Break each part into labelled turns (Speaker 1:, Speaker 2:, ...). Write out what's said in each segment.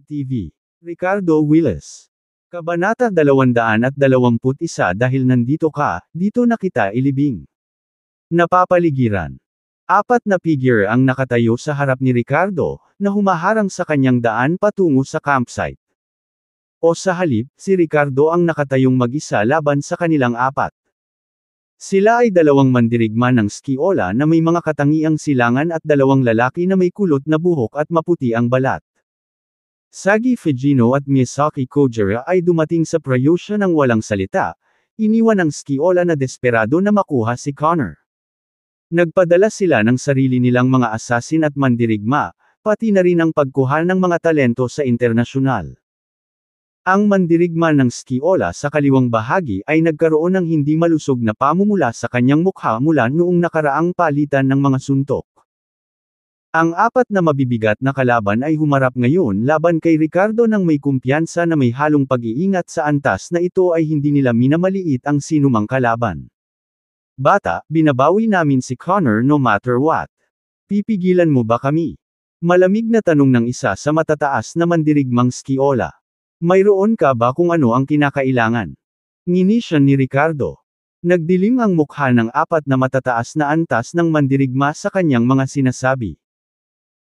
Speaker 1: TV. Ricardo Willis. Kabanata 221. Dahil nandito ka, dito na kita ilibing. Napapaligiran. Apat na figure ang nakatayo sa harap ni Ricardo, na humaharang sa kanyang daan patungo sa campsite. O sa halip, si Ricardo ang nakatayong mag-isa laban sa kanilang apat. Sila ay dalawang mandirigma ng skiola na may mga katangiang silangan at dalawang lalaki na may kulot na buhok at maputi ang balat. Sagi Fujino at Miyazaki Kojira ay dumating sa Pryusha ng walang salita, iniwan ang skiola na desperado na makuha si Connor. Nagpadala sila ng sarili nilang mga assassin at mandirigma, pati na rin ang pagkuha ng mga talento sa internasyonal. Ang mandirigma ng skiola sa kaliwang bahagi ay nagkaroon ng hindi malusog na pamumula sa kanyang mukha mula noong nakaraang palitan ng mga suntok. Ang apat na mabibigat na kalaban ay humarap ngayon laban kay Ricardo ng may kumpiyansa na may halong pag-iingat sa antas na ito ay hindi nila minamaliit ang sinumang kalaban. Bata, binabawi namin si Connor no matter what. Pipigilan mo ba kami? Malamig na tanong ng isa sa matataas na mandirigmang skiola. Mayroon ka ba kung ano ang kinakailangan? Ngini siya ni Ricardo. Nagdilim ang mukha ng apat na matataas na antas ng mandirigma sa kanyang mga sinasabi.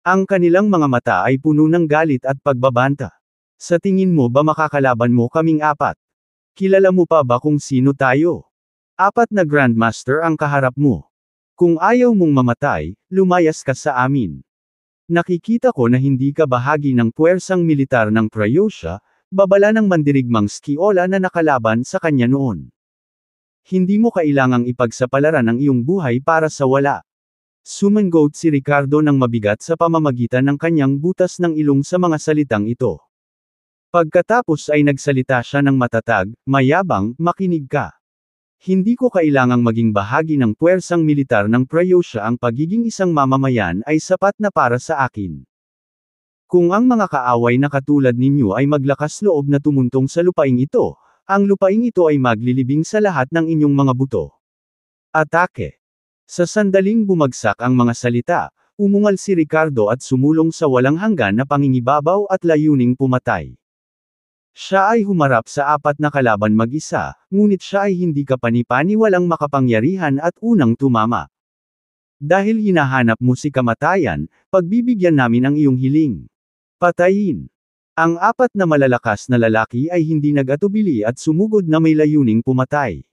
Speaker 1: Ang kanilang mga mata ay puno ng galit at pagbabanta. Sa tingin mo ba makakalaban mo kaming apat? Kilala mo pa ba kung sino tayo? Apat na Grandmaster ang kaharap mo. Kung ayaw mong mamatay, lumayas ka sa amin. Nakikita ko na hindi ka bahagi ng puwersang militar ng Pryusha, babala ng mandirigmang skiola na nakalaban sa kanya noon. Hindi mo kailangang ipagsapalaran ang iyong buhay para sa wala. Sumangot si Ricardo ng mabigat sa pamamagitan ng kanyang butas ng ilong sa mga salitang ito. Pagkatapos ay nagsalita siya ng matatag, mayabang, makinig ka. Hindi ko kailangang maging bahagi ng puwersang militar ng Pryusha, ang pagiging isang mamamayan ay sapat na para sa akin. Kung ang mga kaaway na katulad ninyo ay maglakas loob na tumuntong sa lupaing ito, ang lupaing ito ay maglilibing sa lahat ng inyong mga buto. Atake. Sa sandaling bumagsak ang mga salita, umungal si Ricardo at sumulong sa walang hanggan na pangingibabaw at layuning pumatay. Siya ay humarap sa apat na kalaban mag-isa, ngunit siya ay hindi kapani-pani walang makapangyarihan at unang tumama. Dahil hinahanap mo si kamatayan, pagbibigyan namin ang iyong hiling. Patayin. Ang apat na malalakas na lalaki ay hindi nag-atubili at sumugod na may layuning pumatay.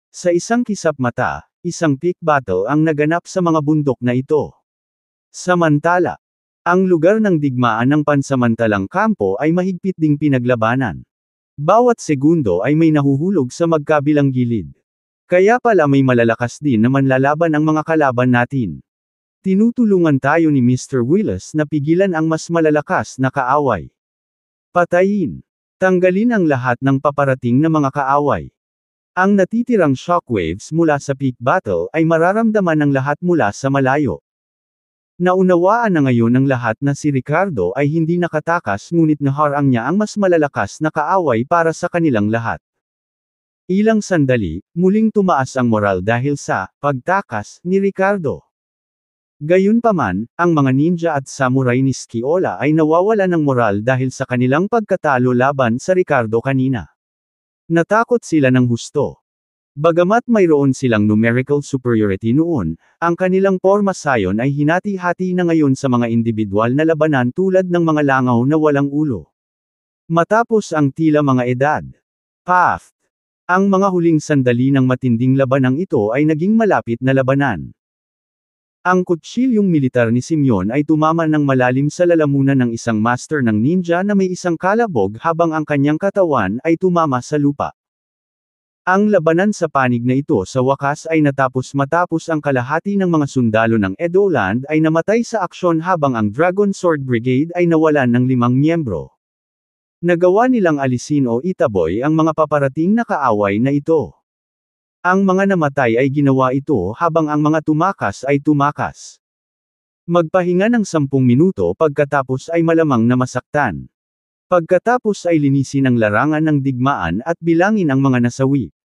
Speaker 1: Sa isang kisap mata, isang pick battle ang naganap sa mga bundok na ito. Samantala, ang lugar ng digmaan ng pansamantalang kampo ay mahigpit ding pinaglabanan. Bawat segundo ay may nahuhulog sa magkabilang gilid. Kaya pala may malalakas din na manlalaban ang mga kalaban natin. Tinutulungan tayo ni Mr. Willis na pigilan ang mas malalakas na kaaway. Patayin. Tanggalin ang lahat ng paparating na mga kaaway. Ang natitirang shockwaves mula sa peak battle ay mararamdaman ng lahat mula sa malayo. Naunawaan na ngayon ng lahat na si Ricardo ay hindi nakatakas, ngunit naharang niya ang mas malalakas na kaaway para sa kanilang lahat. Ilang sandali, muling tumaas ang moral dahil sa pagtakas ni Ricardo. Gayunpaman, ang mga ninja at samurai ni skiola ay nawawalan ng moral dahil sa kanilang pagkatalo laban sa Ricardo kanina. Natakot sila ng husto. Bagamat mayroon silang numerical superiority noon, ang kanilang pormasayon ay hinati-hati na ngayon sa mga individual na labanan tulad ng mga langaw na walang ulo. Matapos ang tila mga edad. Path. Ang mga huling sandali ng matinding labanang ito ay naging malapit na labanan. Ang kutsilyong militar ni Simeon ay tumama ng malalim sa lalamunan ng isang master ng ninja na may isang kalabog habang ang kanyang katawan ay tumama sa lupa. Ang labanan sa panig na ito sa wakas ay natapos matapos ang kalahati ng mga sundalo ng Edoland ay namatay sa aksyon habang ang Dragon Sword Brigade ay nawalan ng 5 miyembro. Nagawa nilang alisin o itaboy ang mga paparating na kaaway na ito. Ang mga namatay ay ginawa ito habang ang mga tumakas ay tumakas. Magpahinga ng 10 minuto pagkatapos ay malamang na masaktan. Pagkatapos ay linisin ang larangan ng digmaan at bilangin ang mga nasawi.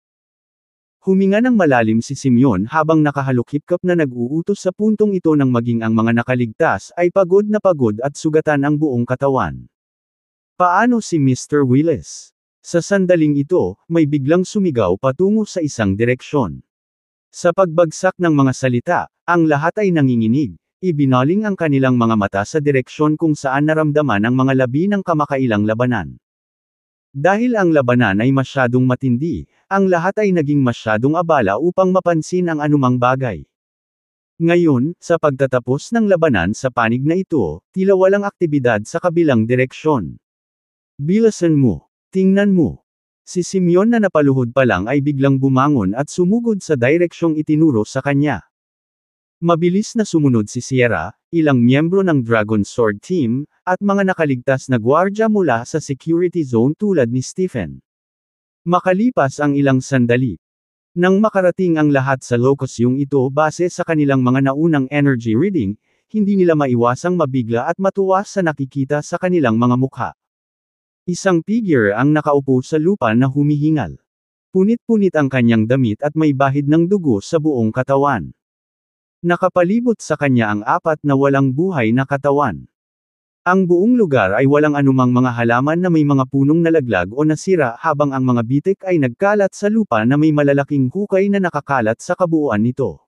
Speaker 1: Huminga ng malalim si Simeon habang nakahalukip-kap na nag-uutos sa puntong ito nang maging ang mga nakaligtas ay pagod at sugatan ang buong katawan. Paano si Mr. Willis? Sa sandaling ito, may biglang sumigaw patungo sa isang direksyon. Sa pagbagsak ng mga salita, ang lahat ay nanginginig, ibinaling ang kanilang mga mata sa direksyon kung saan naramdaman ang mga labi ng kamakailang labanan. Dahil ang labanan ay masyadong matindi, ang lahat ay naging masyadong abala upang mapansin ang anumang bagay. Ngayon, sa pagtatapos ng labanan sa panig na ito, tila walang aktibidad sa kabilang direksyon. Bilisan mo. Tingnan mo. Si Simeon na napaluhod pa lang ay biglang bumangon at sumugod sa direksyong itinuro sa kanya. Mabilis na sumunod si Sierra, ilang miyembro ng Dragon Sword Team, at mga nakaligtas na gwardiya mula sa security zone tulad ni Stephen. Makalipas ang ilang sandali. Nang makarating ang lahat sa lokasyong ito base sa kanilang mga naunang energy reading, hindi nila maiwasang mabigla at matuwa sa nakikita sa kanilang mga mukha. Isang figure ang nakaupo sa lupa na humihingal. Punit-punit ang kanyang damit at may bahid ng dugo sa buong katawan. Nakapalibot sa kanya ang apat na walang buhay na katawan. Ang buong lugar ay walang anumang mga halaman na may mga punong nalaglag o nasira habang ang mga bitik ay nagkalat sa lupa na may malalaking hukay na nakakalat sa kabuuan nito.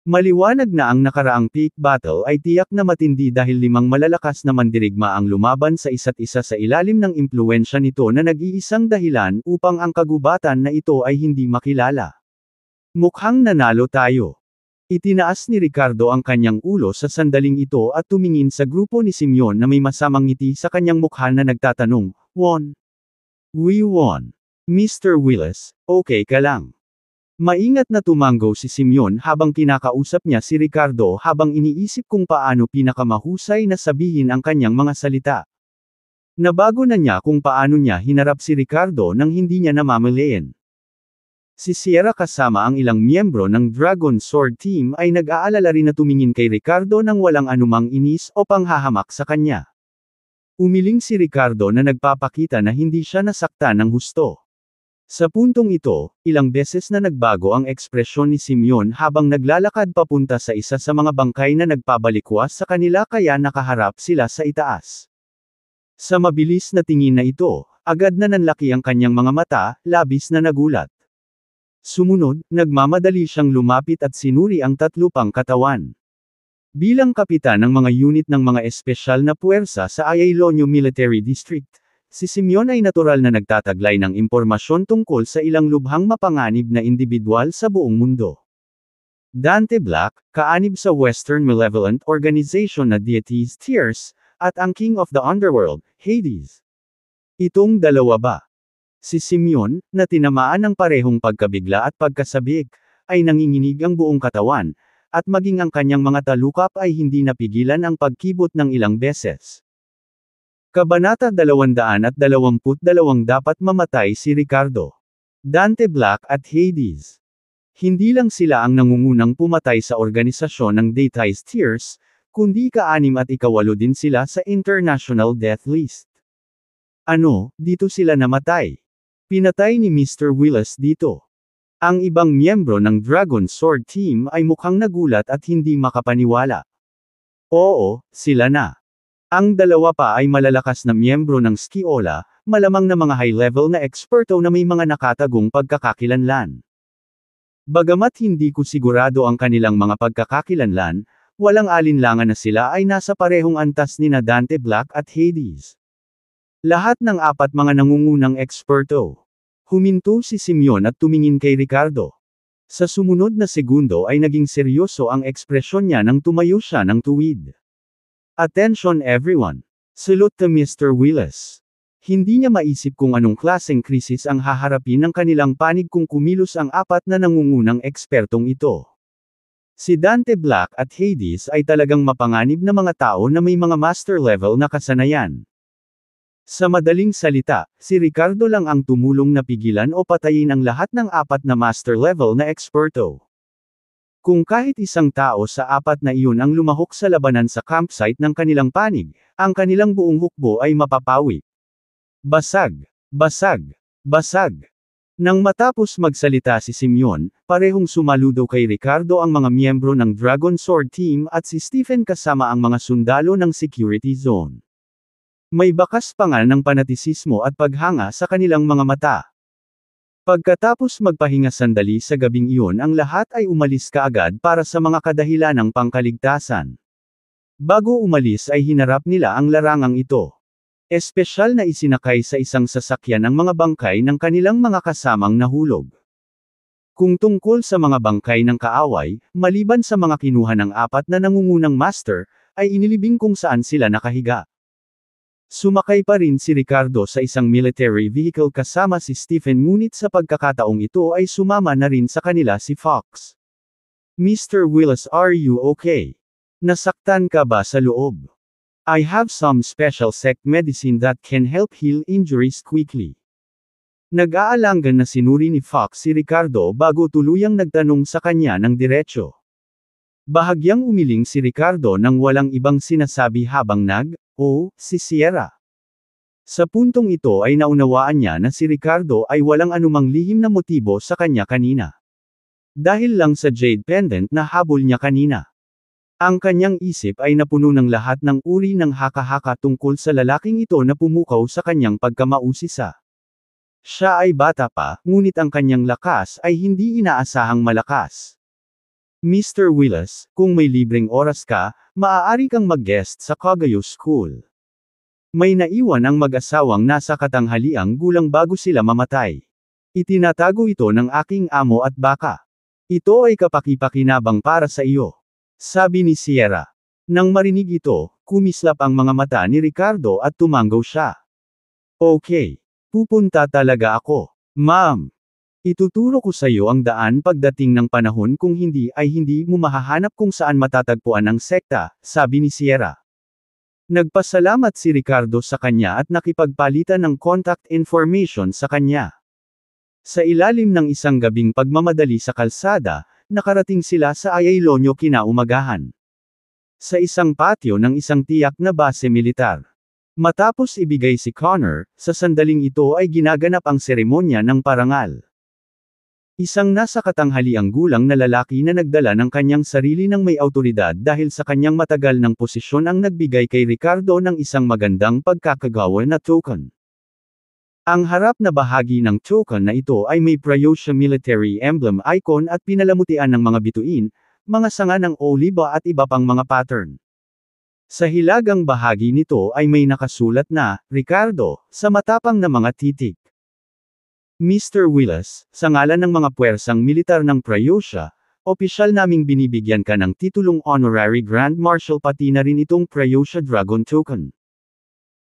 Speaker 1: Maliwanag na ang nakaraang peak battle ay tiyak na matindi dahil 5 malalakas na mandirigma ang lumaban sa isa't isa sa ilalim ng impluwensya nito na nag-iisang dahilan upang ang kagubatan na ito ay hindi makilala. Mukhang nanalo tayo. Itinaas ni Ricardo ang kanyang ulo sa sandaling ito at tumingin sa grupo ni Simeon na may masamang ngiti sa kanyang mukha na nagtatanong, "Won? We won. Mr. Willis, okay ka lang?" Maingat na tumango si Simeon habang kinakausap niya si Ricardo habang iniisip kung paano pinakamahusay na sabihin ang kanyang mga salita. Nabago na niya kung paano niya hinarap si Ricardo nang hindi niya namamalayan. Si Sierra kasama ang ilang miyembro ng Dragon Sword Team ay nag-aalala rin na tumingin kay Ricardo nang walang anumang inis o panghahamak sa kanya. Umiling si Ricardo na nagpapakita na hindi siya nasaktan ng husto. Sa puntong ito, ilang beses na nagbago ang ekspresyon ni Simeon habang naglalakad papunta sa isa sa mga bangkay na nagpabalikwas sa kanila kaya nakaharap sila sa itaas. Sa mabilis na tingin na ito, agad na nanlaki ang kanyang mga mata, labis na nagulat. Sumunod, nagmamadali siyang lumapit at sinuri ang 3 pang katawan. Bilang kapitan ng mga unit ng mga espesyal na puwersa sa Ayalonyo Military District, si Simeon ay natural na nagtataglay ng impormasyon tungkol sa ilang lubhang mapanganib na individual sa buong mundo. Dante Black, kaanib sa Western Malevolent Organization na Deities Tears, at ang King of the Underworld, Hades. Itong dalawa ba? Si Simeon, na tinamaan ng parehong pagkabigla at pagkasabik, ay nanginginig ang buong katawan, at maging ang kanyang mga talukap ay hindi napigilan ang pagkibot ng ilang beses. Kabanata 222 Dapat mamatay si Ricardo. Dante Black at Hades. Hindi lang sila ang nangungunang pumatay sa organisasyon ng Deities Tears, kundi ika-6 at ika-8 din sila sa International Death List. Ano, dito sila namatay? Pinatay ni Mr. Willis dito. Ang ibang miyembro ng Dragon Sword Team ay mukhang nagulat at hindi makapaniwala. Oo, sila na. Ang dalawa pa ay malalakas na miyembro ng Skiola, malamang na mga high-level na eksperto na may mga nakatagong pagkakakilanlan. Bagamat hindi ko sigurado ang kanilang mga pagkakakilanlan, walang alinlangan na sila ay nasa parehong antas ni Dante Black at Hades. Lahat ng 4 mga nangungunang eksperto. Huminto si Simeon at tumingin kay Ricardo. Sa sumunod na segundo ay naging seryoso ang ekspresyon niya nang tumayo siya ng tuwid. Attention everyone! Salute to Mr. Willis. Hindi niya maisip kung anong klaseng krisis ang haharapin ng kanilang panig kung kumilos ang 4 na nangungunang ekspertong ito. Si Dante Black at Hades ay talagang mapanganib na mga tao na may mga master level na kasanayan. Sa madaling salita, si Ricardo lang ang tumulong na pigilan o patayin ang lahat ng 4 na master level na eksperto. Kung kahit isang tao sa 4 na iyon ang lumahok sa labanan sa campsite ng kanilang panig, ang kanilang buong hukbo ay mapapawi. Basag! Basag! Basag! Nang matapos magsalita si Simeon, parehong sumaludo kay Ricardo ang mga miyembro ng Dragon Sword Team at si Stephen kasama ang mga sundalo ng security zone. May bakas pa nga ng panatisismo at paghanga sa kanilang mga mata. Pagkatapos magpahinga sandali sa gabing iyon, ang lahat ay umalis kaagad para sa mga kadahilanang pangkaligtasan. Bago umalis ay hinarap nila ang larangang ito. Espesyal na isinakay sa isang sasakyan ang mga bangkay ng kanilang mga kasamang nahulog. Kung tungkol sa mga bangkay ng kaaway, maliban sa mga kinuha ng 4 na nangungunang master, ay inilibing kung saan sila nakahiga. Sumakay pa rin si Ricardo sa isang military vehicle kasama si Stephen, ngunit sa pagkakataong ito ay sumama na rin sa kanila si Fox. Mr. Willis, are you okay? Nasaktan ka ba sa loob? I have some special sect medicine that can help heal injuries quickly. Nag-aalangan na sinuri ni Fox si Ricardo bago tuluyang nagtanong sa kanya ng diretsyo. Bahagyang umiling si Ricardo nang walang ibang sinasabi habang si Sierra. Sa puntong ito ay naunawaan niya na si Ricardo ay walang anumang lihim na motibo sa kanya kanina. Dahil lang sa jade pendant na habol niya kanina. Ang kanyang isip ay napuno ng lahat ng uri ng haka-haka tungkol sa lalaking ito na pumukaw sa kanyang pagkamausisa. Siya ay bata pa, ngunit ang kanyang lakas ay hindi inaasahang malakas. Mr. Willis, kung may libreng oras ka, maaari kang mag-guest sa Cagayo School. May naiwan ang mag-asawang nasa katanghaliang gulang bago sila mamatay. Itinatago ito ng aking amo at baka. Ito ay kapaki-pakinabang para sa iyo. Sabi ni Sierra. Nang marinig ito, kumislap ang mga mata ni Ricardo at tumanggaw siya. Okay. Pupunta talaga ako. Ma'am. Ituturo ko sa iyo ang daan pagdating ng panahon, kung hindi ay hindi mo mahahanap kung saan matatagpuan ang sekta, sabi ni Sierra. Nagpasalamat si Ricardo sa kanya at nakipagpalitan ng contact information sa kanya. Sa ilalim ng isang gabing pagmamadali sa kalsada, nakarating sila sa Ayaylonyo kinaumagahan. Sa isang patio ng isang tiyak na base militar. Matapos ibigay si Connor, sa sandaling ito ay ginaganap ang seremonya ng parangal. Isang nasa katanghaliang gulang na lalaki na nagdala ng kanyang sarili ng may awtoridad dahil sa kanyang matagal ng posisyon ang nagbigay kay Ricardo ng isang magandang pagkakagawa na token. Ang harap na bahagi ng token na ito ay may Pryosha military emblem icon at pinalamutian ng mga bituin, mga sanga ng oliba at iba pang mga pattern. Sa hilagang bahagi nito ay may nakasulat na, Ricardo, sa matapang na mga titik. Mr. Willis, sa ngalan ng mga puwersang militar ng Pryosha, opisyal naming binibigyan ka ng titulong Honorary Grand Marshal, pati na rin itong Pryosha Dragon Token.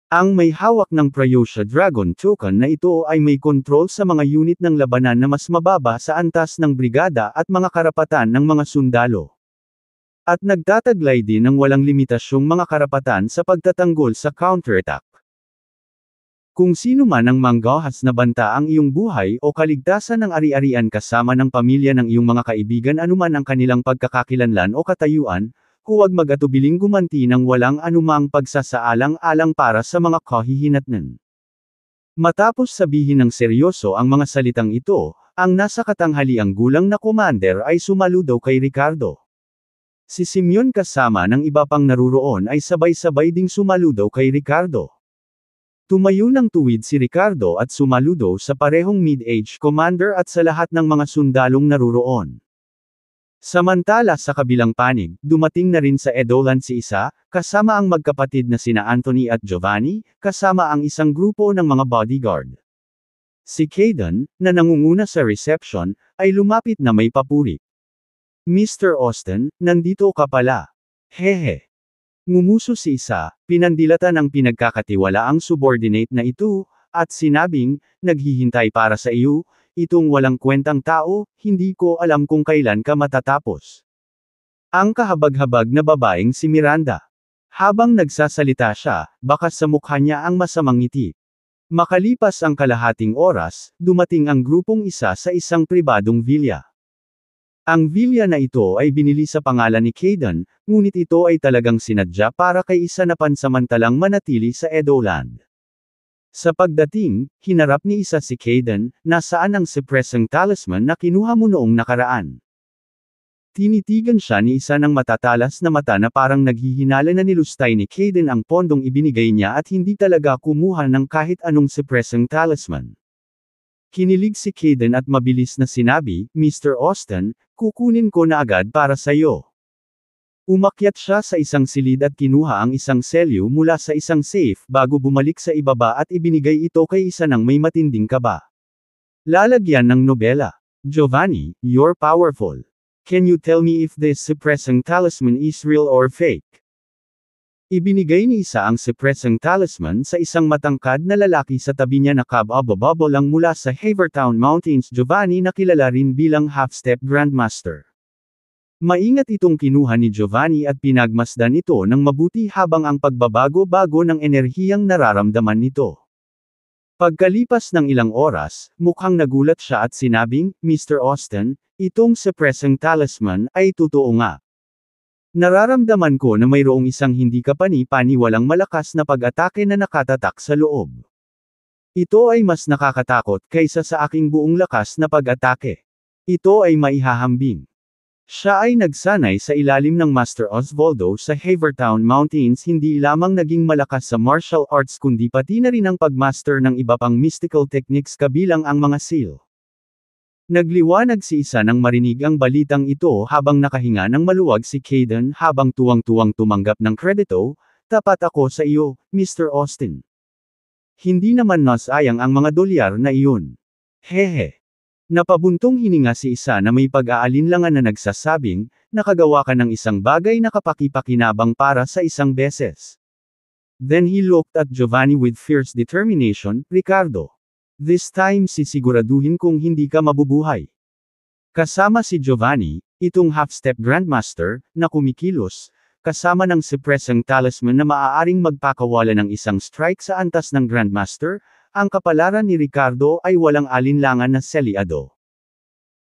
Speaker 1: Ang may hawak ng Pryosha Dragon Token na ito ay may kontrol sa mga unit ng labanan na mas mababa sa antas ng brigada at mga karapatan ng mga sundalo. At nagtataglay din ng walang limitasyong mga karapatan sa pagtatanggol sa counterattack. Kung sino man ang manggahas na banta ang iyong buhay o kaligtasan ng ari-arian kasama ng pamilya ng iyong mga kaibigan, anuman ang kanilang pagkakakilanlan o katayuan, huwag mag-atubiling gumanti ng walang anumang pagsasaalang-alang para sa mga kahihinatnan. Matapos sabihin ng seryoso ang mga salitang ito, ang nasa katanghaliang gulang na commander ay sumaludo kay Ricardo. Si Simeon kasama ng iba pang naruroon ay sabay-sabay ding sumaludo kay Ricardo. Tumayo ng tuwid si Ricardo at sumaludo sa parehong mid-age commander at sa lahat ng mga sundalong naruroon. Samantala sa kabilang panig, dumating na rin sa Edolan si Isa, kasama ang magkapatid na sina Anthony at Giovanni, kasama ang isang grupo ng mga bodyguard. Si Caden, na nangunguna sa reception, ay lumapit na may papuri. Mr. Austin, nandito ka pala. Hehe. Ngumuso si Isa, pinandilatan ang pinagkakatiwalaang subordinate na ito, at sinabing, naghihintay para sa iyo, itong walang kwentang tao, hindi ko alam kung kailan ka matatapos. Ang kahabag-habag na babaeng si Miranda. Habang nagsasalita siya, bakas sa mukha niya ang masamang ngiti. Makalipas ang kalahating oras, dumating ang grupong Isa sa isang pribadong villa. Ang villa na ito ay binili sa pangalan ni Caden, ngunit ito ay talagang sinadya para kay Isa na pansamantalang manatili sa Edoland. Sa pagdating, hinarap ni Isa si Caden, nasaan ang suppressing talisman na kinuha mo noong nakaraan. Tinitigan siya ni isa ng matatalas na mata na parang naghihinala na nilustay ni Kaden ang pondong ibinigay niya at hindi talaga kumuha ng kahit anong suppressing talisman. Kinilig si Kaden at mabilis na sinabi, Mr. Austin, kukunin ko na agad para sa'yo. Umakyat siya sa isang silid at kinuha ang isang selyo mula sa isang safe bago bumalik sa ibaba at ibinigay ito kay isa ng may matinding kaba. Lalagyan ng nobela. Giovanni, you're powerful. Can you tell me if this suppressing talisman is real or fake? Ibinigay ni isa ang suppressing talisman sa isang matangkad na lalaki sa tabi niya na kababababo lang mula sa Havertown Mountains Giovanni na kilala rin bilang half-step grandmaster. Maingat itong kinuha ni Giovanni at pinagmasdan ito ng mabuti habang ang pagbabago-bago ng enerhiyang nararamdaman nito. Pagkalipas ng ilang oras, mukhang nagulat siya at sinabing, Mr. Austin, itong suppressing talisman ay totoo nga. Nararamdaman ko na mayroong isang hindi kapani-paniwalang malakas na pag-atake na nakatatak sa loob. Ito ay mas nakakatakot kaysa sa aking buong lakas na pag-atake. Ito ay maihahambing. Siya ay nagsanay sa ilalim ng Master Osvaldo sa Havertown Mountains, hindi lamang naging malakas sa martial arts kundi pati na rin ang pagmaster ng iba pang mystical techniques kabilang ang mga seal. Nagliwanag si isa nang marinig ang balitang ito habang nakahinga ng maluwag si Kaden habang tuwang-tuwang tumanggap ng kredito, tapat ako sa iyo, Mr. Austin. Hindi naman nasayang ang mga dolyar na iyon. Hehe. Napabuntong hininga si isa na may pag-aalinlangan na nagsasabing, nakagawa ka ng isang bagay na kapaki-pakinabang para sa isang beses. Then he looked at Giovanni with fierce determination, Ricardo. This time sisiguraduhin kong hindi ka mabubuhay. Kasama si Giovanni, itong half-step grandmaster, na kumikilos, kasama ng suppressing talisman na maaaring magpakawala ng isang strike sa antas ng grandmaster. Ang kapalaran ni Ricardo ay walang alinlangan na selyado.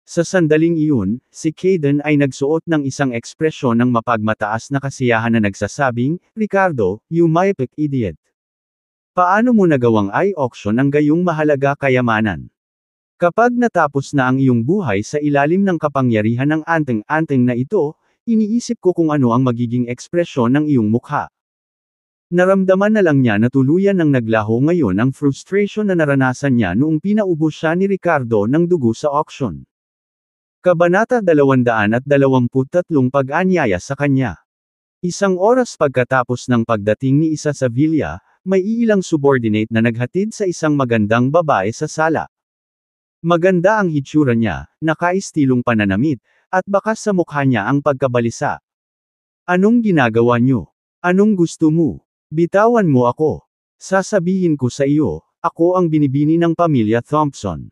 Speaker 1: Sa sandaling iyon, si Kaden ay nagsuot ng isang ekspresyon ng mapagmataas na kasiyahan na nagsasabing, Ricardo, you myophic idiot. Paano mo nagawang i-auction ang gayong mahalaga kayamanan? Kapag natapos na ang iyong buhay sa ilalim ng kapangyarihan ng anteng-anteng na ito, iniisip ko kung ano ang magiging ekspresyon ng iyong mukha. Naramdaman na lang niya na tuluyan ng naglaho ngayon ang frustration na naranasan niya noong pinaubos siya ni Ricardo ng dugo sa auction. Kabanata 223 Pag-anyaya sa kanya. Isang oras pagkatapos ng pagdating ni isa sa villa, may iilang subordinate na naghatid sa isang magandang babae sa sala. Maganda ang hitsura niya, nakaistilong pananamit, at bakas sa mukha niya ang pagkabalisa. Anong ginagawa niyo? Anong gusto mo? Bitawan mo ako. Sasabihin ko sa iyo, ako ang binibini ng pamilya Thompson.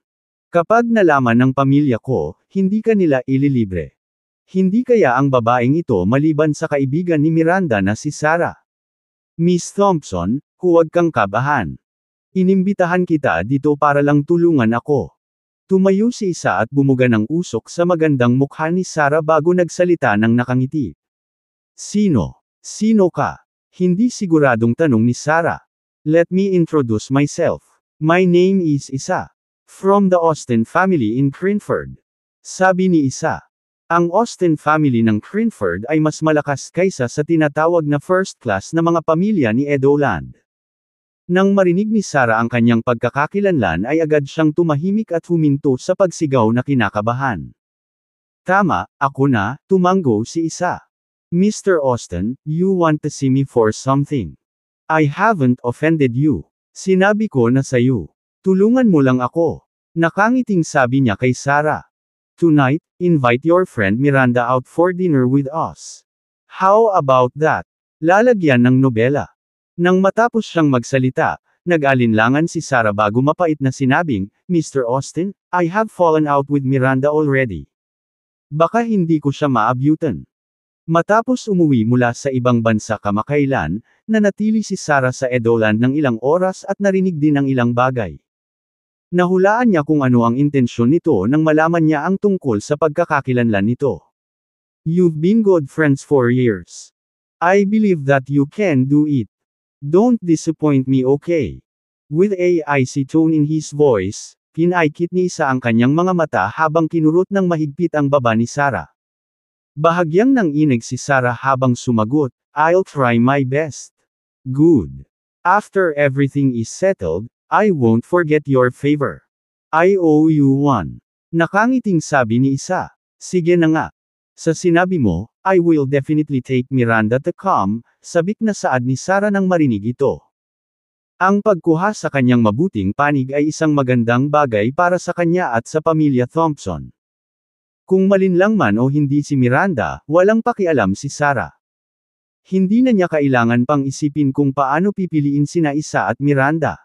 Speaker 1: Kapag nalaman ng pamilya ko, hindi ka nila ililibre. Hindi kaya ang babaeng ito maliban sa kaibigan ni Miranda na si Sarah. Miss Thompson, huwag kang kabahan. Inimbitahan kita dito para lang tulungan ako. Tumayo si isa at bumuga ng usok sa magandang mukha ni Sarah bago nagsalita ng nakangiti. Sino? Sino ka? Hindi siguradong tanong ni Sarah. Let me introduce myself. My name is Isa. From the Austin family in Crinford. Sabi ni Isa. Ang Austin family ng Crinford ay mas malakas kaysa sa tinatawag na first class na mga pamilya ni Edoland. Nang marinig ni Sarah ang kanyang pagkakakilanlan ay agad siyang tumahimik at huminto sa pagsigaw na kinakabahan. Tama, ako na, tumanggo si Isa. Mr. Austin, you want to see me for something. I haven't offended you. Sinabi ko na sayo. Tulungan mo lang ako. Nakangiting sabi niya kay Sarah. Tonight, invite your friend Miranda out for dinner with us. How about that? Lalagyan ng nobela. Nang matapos siyang magsalita, nag-alinlangan si Sarah bago mapait na sinabing, Mr. Austin, I have fallen out with Miranda already. Baka hindi ko siya maabyutan. Matapos umuwi mula sa ibang bansa kamakailan, nanatili si Sarah sa Edoland ng ilang oras at narinig din ang ilang bagay. Nahulaan niya kung ano ang intensyon nito nang malaman niya ang tungkol sa pagkakakilanlan nito. You've been good friends for years. I believe that you can do it. Don't disappoint me, okay? With a icy tone in his voice, pinaikit ni Isa ang kanyang mga mata habang kinurot ng mahigpit ang baba ni Sarah. Bahagyang nanginig si Sarah habang sumagot, I'll try my best. Good. After everything is settled, I won't forget your favor. I owe you one. Nakangiting sabi ni isa. Sige na nga. Sa sinabi mo, I will definitely take Miranda to come, sabik na saad ni Sarah nang marinig ito. Ang pagkuha sa kanyang mabuting panig ay isang magandang bagay para sa kanya at sa pamilya Thompson. Kung malinlang man o hindi si Miranda, walang pakialam si Sarah. Hindi na niya kailangan pang isipin kung paano pipiliin sina Isa at Miranda.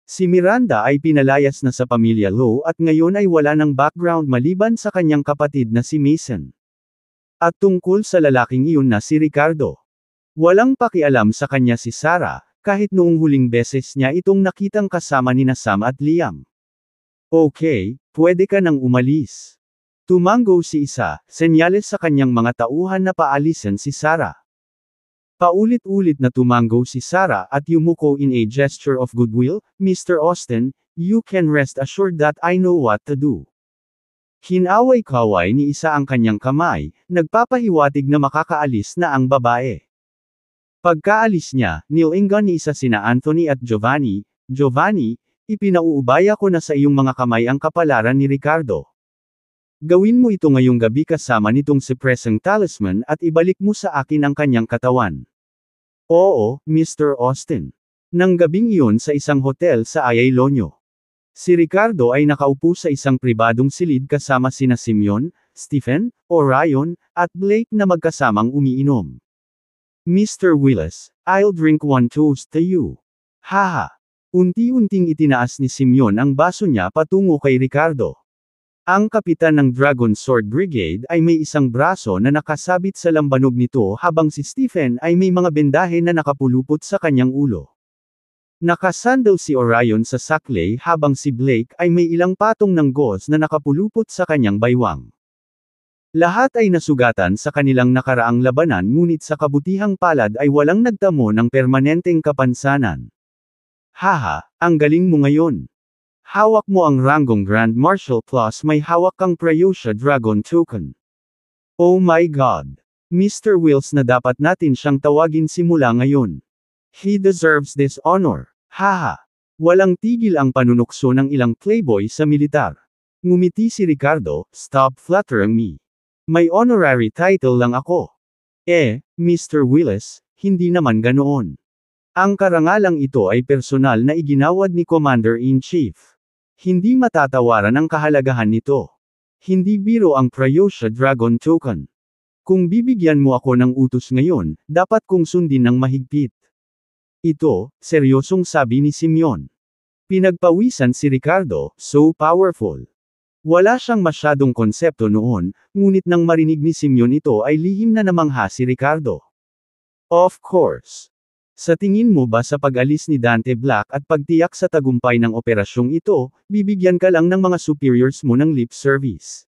Speaker 1: Si Miranda ay pinalayas na sa pamilya Lowe at ngayon ay wala ng background maliban sa kanyang kapatid na si Mason. At tungkol sa lalaking iyon na si Ricardo. Walang pakialam sa kanya si Sarah, kahit noong huling beses niya itong nakitang kasama ni Sam at Liam. Okay, pwede ka nang umalis. Tumango si Isa, senyales sa kanyang mga tauhan na paalisin si Sarah. Paulit-ulit na tumango si Sarah at yumuko in a gesture of goodwill, Mr. Austin, you can rest assured that I know what to do. Hinaway-kaway ni Isa ang kanyang kamay, nagpapahiwatig na makakaalis na ang babae. Pagkaalis niya, nilingan ni Isa sina Anthony at Giovanni, Giovanni, ipinauubaya ko na sa iyong mga kamay ang kapalaran ni Ricardo. Gawin mo ito ngayong gabi kasama nitong si Presang Talisman at ibalik mo sa akin ang kanyang katawan. Oo, Mr. Austin. Nang gabing iyon sa isang hotel sa Ayalonyo. Si Ricardo ay nakaupo sa isang pribadong silid kasama sina Simeon, Stephen, Orion, at Blake na magkasamang umiinom. Mr. Willis, I'll drink one toast to you. Haha. Unti-unting itinaas ni Simeon ang baso niya patungo kay Ricardo. Ang kapitan ng Dragon Sword Brigade ay may isang braso na nakasabit sa lambanog nito habang si Stephen ay may mga bendahe na nakapulupot sa kanyang ulo. Nakasandal si Orion sa saklay habang si Blake ay may ilang patong ng gauze na nakapulupot sa kanyang baywang. Lahat ay nasugatan sa kanilang nakaraang labanan ngunit sa kabutihang palad ay walang nagtamo ng permanenteng kapansanan. Haha, ang galing mo ngayon. Hawak mo ang ranggong Grand Marshal plus may hawak kang Prayosha Dragon Token. Oh my God! Mr. Wills na dapat natin siyang tawagin simula ngayon. He deserves this honor. Haha! Walang tigil ang panunukso ng ilang playboy sa militar. Ngumiti si Ricardo, stop flattering me. May honorary title lang ako. Mr. Willis, hindi naman ganoon. Ang karangalang ito ay personal na iginawad ni Commander-in-Chief. Hindi matatawaran ang kahalagahan nito. Hindi biro ang Prayosha Dragon Token. Kung bibigyan mo ako ng utos ngayon, dapat kong sundin ng mahigpit. Ito, seryosong sabi ni Simeon. Pinagpawisan si Ricardo, so powerful. Wala siyang masyadong konsepto noon, ngunit nang marinig ni Simeon ito ay lihim na namangha si Ricardo. Of course. Sa tingin mo ba sa pag-alis ni Dante Black at pagtiyak sa tagumpay ng operasyong ito, bibigyan ka lang ng mga superiors mo ng lip service?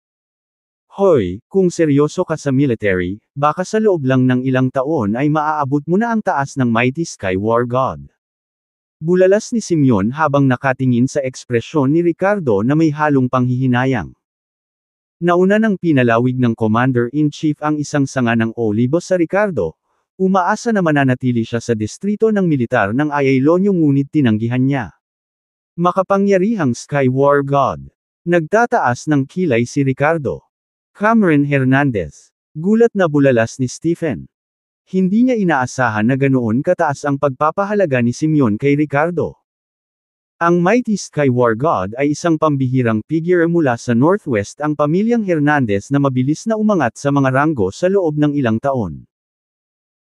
Speaker 1: Hoy, kung seryoso ka sa military, baka sa loob lang ng ilang taon ay maaabot mo na ang taas ng Mighty Sky War God. Bulalas ni Simeon habang nakatingin sa ekspresyon ni Ricardo na may halong panghihinayang. Nauna nang pinalawig ng Commander-in-Chief ang isang sanga ng olibo sa Ricardo. Umaasa na mananatili siya sa distrito ng militar ng Ayalonyo ngunit tinanggihan niya. Makapangyarihang Sky War God. Nagtataas ng kilay si Ricardo. Cameron Hernandez. Gulat na bulalas ni Stephen. Hindi niya inaasahan na ganoon kataas ang pagpapahalaga ni Simeon kay Ricardo. Ang Mighty Sky War God ay isang pambihirang figure mula sa Northwest ang pamilyang Hernandez na mabilis na umangat sa mga ranggo sa loob ng ilang taon.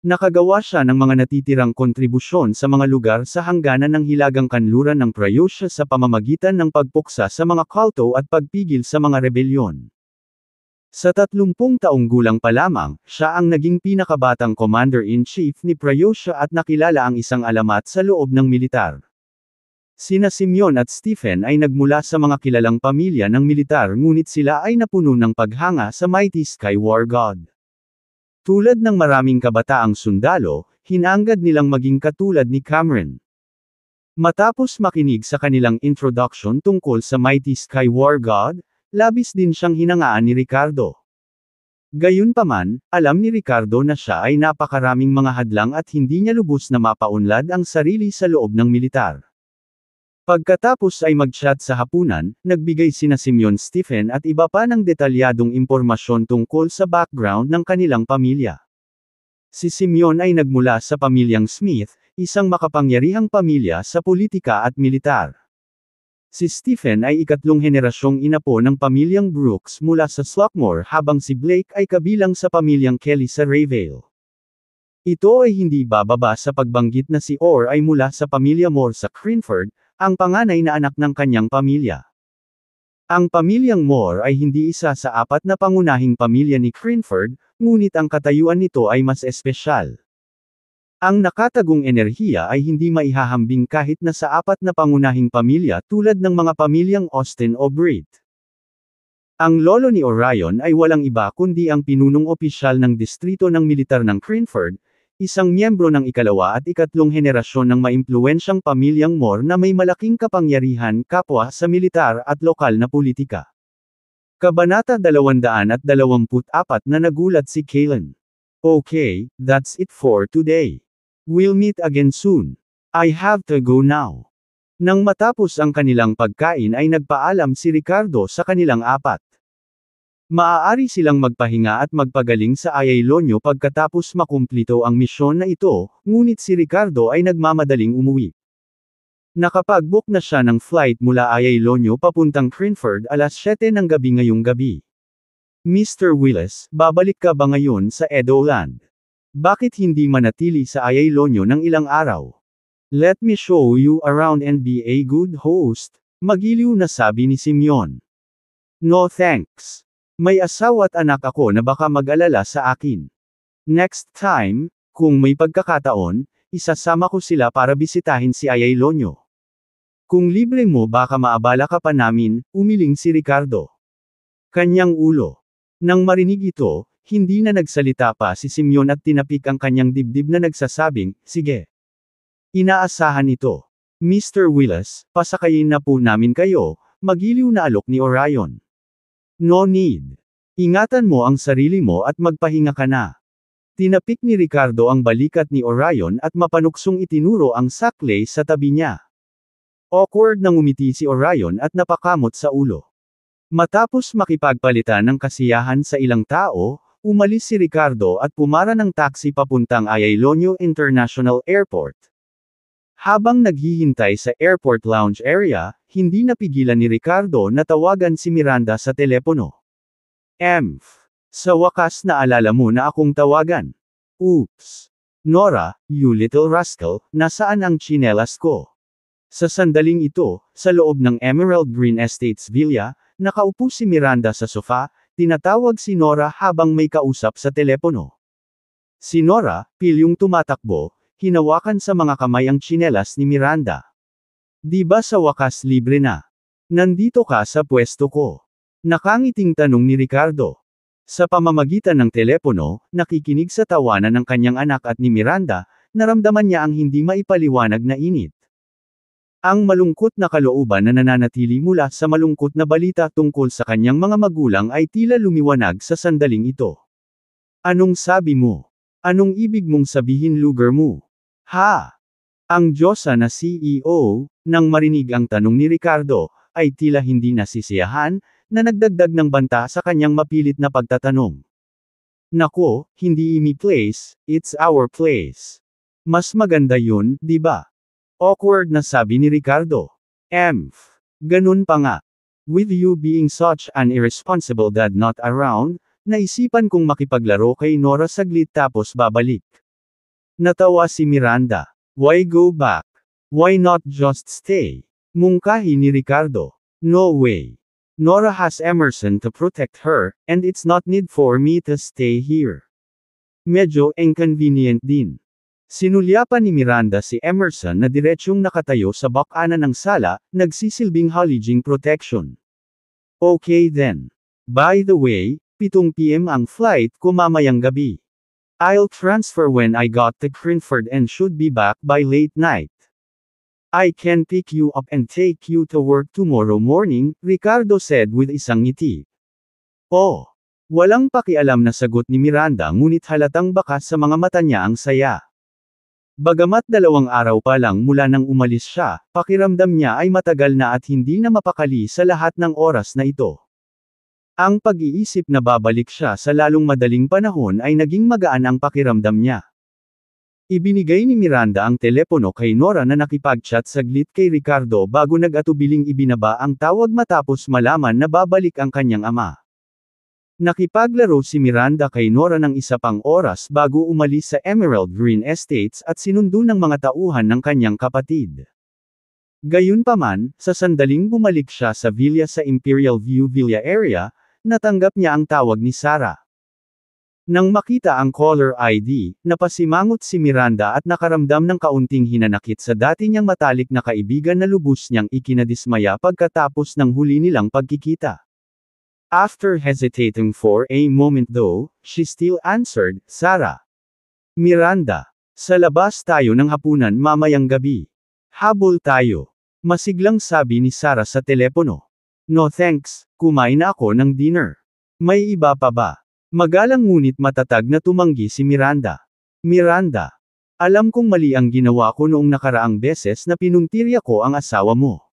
Speaker 1: Nakagawa siya ng mga natitirang kontribusyon sa mga lugar sa hangganan ng hilagang kanluran ng Prayosha sa pamamagitan ng pagpuksa sa mga kulto at pagpigil sa mga rebelyon. Sa 30 taong gulang pa lamang, siya ang naging pinakabatang Commander-in-Chief ni Prayosha at nakilala ang isang alamat sa loob ng militar. Sina Simeon at Stephen ay nagmula sa mga kilalang pamilya ng militar ngunit sila ay napuno ng paghanga sa Mighty Sky War God. Tulad ng maraming kabataang sundalo, hinangad nilang maging katulad ni Cameron. Matapos makinig sa kanilang introduction tungkol sa Mighty Sky War God, labis din siyang hinangaan ni Ricardo. Gayunpaman, alam ni Ricardo na siya ay napakaraming mga hadlang at hindi niya lubos na mapaunlad ang sarili sa loob ng militar. Pagkatapos ay mag-chat sa hapunan, nagbigay sina Simeon Stephen at iba pa ng detalyadong impormasyon tungkol sa background ng kanilang pamilya. Si Simeon ay nagmula sa pamilyang Smith, isang makapangyarihang pamilya sa politika at militar. Si Stephen ay ikatlong henerasyong inapo ng pamilyang Brooks mula sa Slockmore habang si Blake ay kabilang sa pamilyang Kelly sa Rayvale. Ito ay hindi bababa sa pagbanggit na si Orr ay mula sa pamilya Moore sa Cranford, ang panganay na anak ng kanyang pamilya. Ang pamilyang Moore ay hindi isa sa apat na pangunahing pamilya ni Cranford, ngunit ang katayuan nito ay mas espesyal. Ang nakatagong enerhiya ay hindi maihahambing kahit na sa apat na pangunahing pamilya tulad ng mga pamilyang Austin o Britt. Ang lolo ni Orion ay walang iba kundi ang pinunong opisyal ng distrito ng militar ng Cranford, isang miyembro ng ikalawa at ikatlong henerasyon ng maimpluwensyang pamilyang Moore na may malaking kapangyarihan kapwa sa militar at lokal na politika. Kabanata 224 na nagulat si Kaylan. Okay, that's it for today. We'll meet again soon. I have to go now. Nang matapos ang kanilang pagkain ay nagpaalam si Ricardo sa kanilang apat. Maaari silang magpahinga at magpagaling sa Ayalonyo pagkatapos makumplito ang misyon na ito, ngunit si Ricardo ay nagmamadaling umuwi. Nakapag-book na siya ng flight mula Ayalonyo papuntang Cranford alas 7 ng gabi ngayong gabi. Mr. Willis, babalik ka ba ngayon sa Edoland? Bakit hindi manatili sa Ayalonyo ng ilang araw? Let me show you around and be a good host, magiliw na sabi ni Simeon. No thanks. May asawa at anak ako na baka mag-alala sa akin. Next time, kung may pagkakataon, isasama ko sila para bisitahin si Ayalonyo. Kung libre mo baka maabala ka pa namin, umiling si Ricardo. Kanyang ulo. Nang marinig ito, hindi na nagsalita pa si Simeon at tinapik ang kanyang dibdib na nagsasabing, sige. Inaasahan ito. Mr. Willis, pasakayin na po namin kayo, magiliw na alok ni Orion. No need. Ingatan mo ang sarili mo at magpahinga ka na. Tinapik ni Ricardo ang balikat ni Orion at mapanuksong itinuro ang saklay sa tabi niya. Awkward na ngumiti si Orion at napakamot sa ulo. Matapos makipagpalitan ng kasiyahan sa ilang tao, umalis si Ricardo at pumara ng taxi papuntang Ayalonyo International Airport. Habang naghihintay sa airport lounge area, hindi napigilan ni Ricardo na tawagan si Miranda sa telepono. Sa wakas naalala mo na akong tawagan. Oops. Nora, you little rascal, nasaan ang tsinelas ko? Sa sandaling ito, sa loob ng Emerald Green Estates Villa, nakaupo si Miranda sa sofa, tinatawag si Nora habang may kausap sa telepono. Si Nora, pilyong tumatakbo, hinawakan sa mga kamay ang tsinelas ni Miranda. Di ba sa wakas libre na? Nandito ka sa pwesto ko. Nakangiting tanong ni Ricardo. Sa pamamagitan ng telepono, nakikinig sa tawanan ng kanyang anak at ni Miranda, naramdaman niya ang hindi maipaliwanag na init. Ang malungkot na kalooban na nananatili mula sa malungkot na balita tungkol sa kanyang mga magulang ay tila lumiwanag sa sandaling ito. Anong sabi mo? Anong ibig mong sabihin lugar mo? Ha? Ang Diyosa na CEO, nang marinig ang tanong ni Ricardo, ay tila hindi nasisiyahan, na nagdagdag ng banta sa kanyang mapilit na pagtatanong. Nako, hindi imi place, it's our place. Mas maganda yun, di ba? Awkward na sabi ni Ricardo. Ganun pa nga. With you being such an irresponsible dad not around, naisipan kong makipaglaro kay Nora saglit tapos babalik. Natawa si Miranda. Why go back? Why not just stay? Mungkahi ni Ricardo. No way. Nora has Emerson to protect her, and it's not need for me to stay here. Medyo inconvenient din. Sinulyapan ni Miranda si Emerson na diretsyong nakatayo sa bakanan ng sala, nagsisilbing haliging protection. Okay then. By the way, 7 PM ang flight ko mamayang gabi. I'll transfer when I got to Cranford and should be back by late night. I can pick you up and take you to work tomorrow morning, Ricardo said with isang ngiti. Oh. Walang pakialam na sagot ni Miranda ngunit halatang bakas sa mga mata niya ang saya. Bagamat 2 araw pa lang mula nang umalis siya, pakiramdam niya ay matagal na at hindi na mapakali sa lahat ng oras na ito. Ang pag-iisip na babalik siya sa lalong madaling panahon ay naging magaan ang pakiramdam niya. Ibinigay ni Miranda ang telepono kay Nora na nakipag-chat saglit kay Ricardo bago nag-atubiling ibinaba ang tawag matapos malaman na babalik ang kanyang ama. Nakipaglaro si Miranda kay Nora ng isa pang oras bago umalis sa Emerald Green Estates at sinundo ng mga tauhan ng kanyang kapatid. Gayunpaman, sa sandaling bumalik siya sa villa sa Imperial View Villa area, natanggap niya ang tawag ni Sarah. Nang makita ang caller ID, napasimangot si Miranda at nakaramdam ng kaunting hinanakit sa dati niyang matalik na kaibigan na lubos niyang ikinadismaya pagkatapos ng huli nilang pagkikita. After hesitating for a moment though, she still answered, "Sarah." "Miranda. Sa labas tayo ng hapunan mamayang gabi. Habol tayo." Masiglang sabi ni Sarah sa telepono. "No thanks, kumain na ako ng dinner. May iba pa ba?" Magalang ngunit matatag na tumanggi si Miranda. "Miranda. Alam kong mali ang ginawa ko noong nakaraang beses na pinuntirya ko ang asawa mo.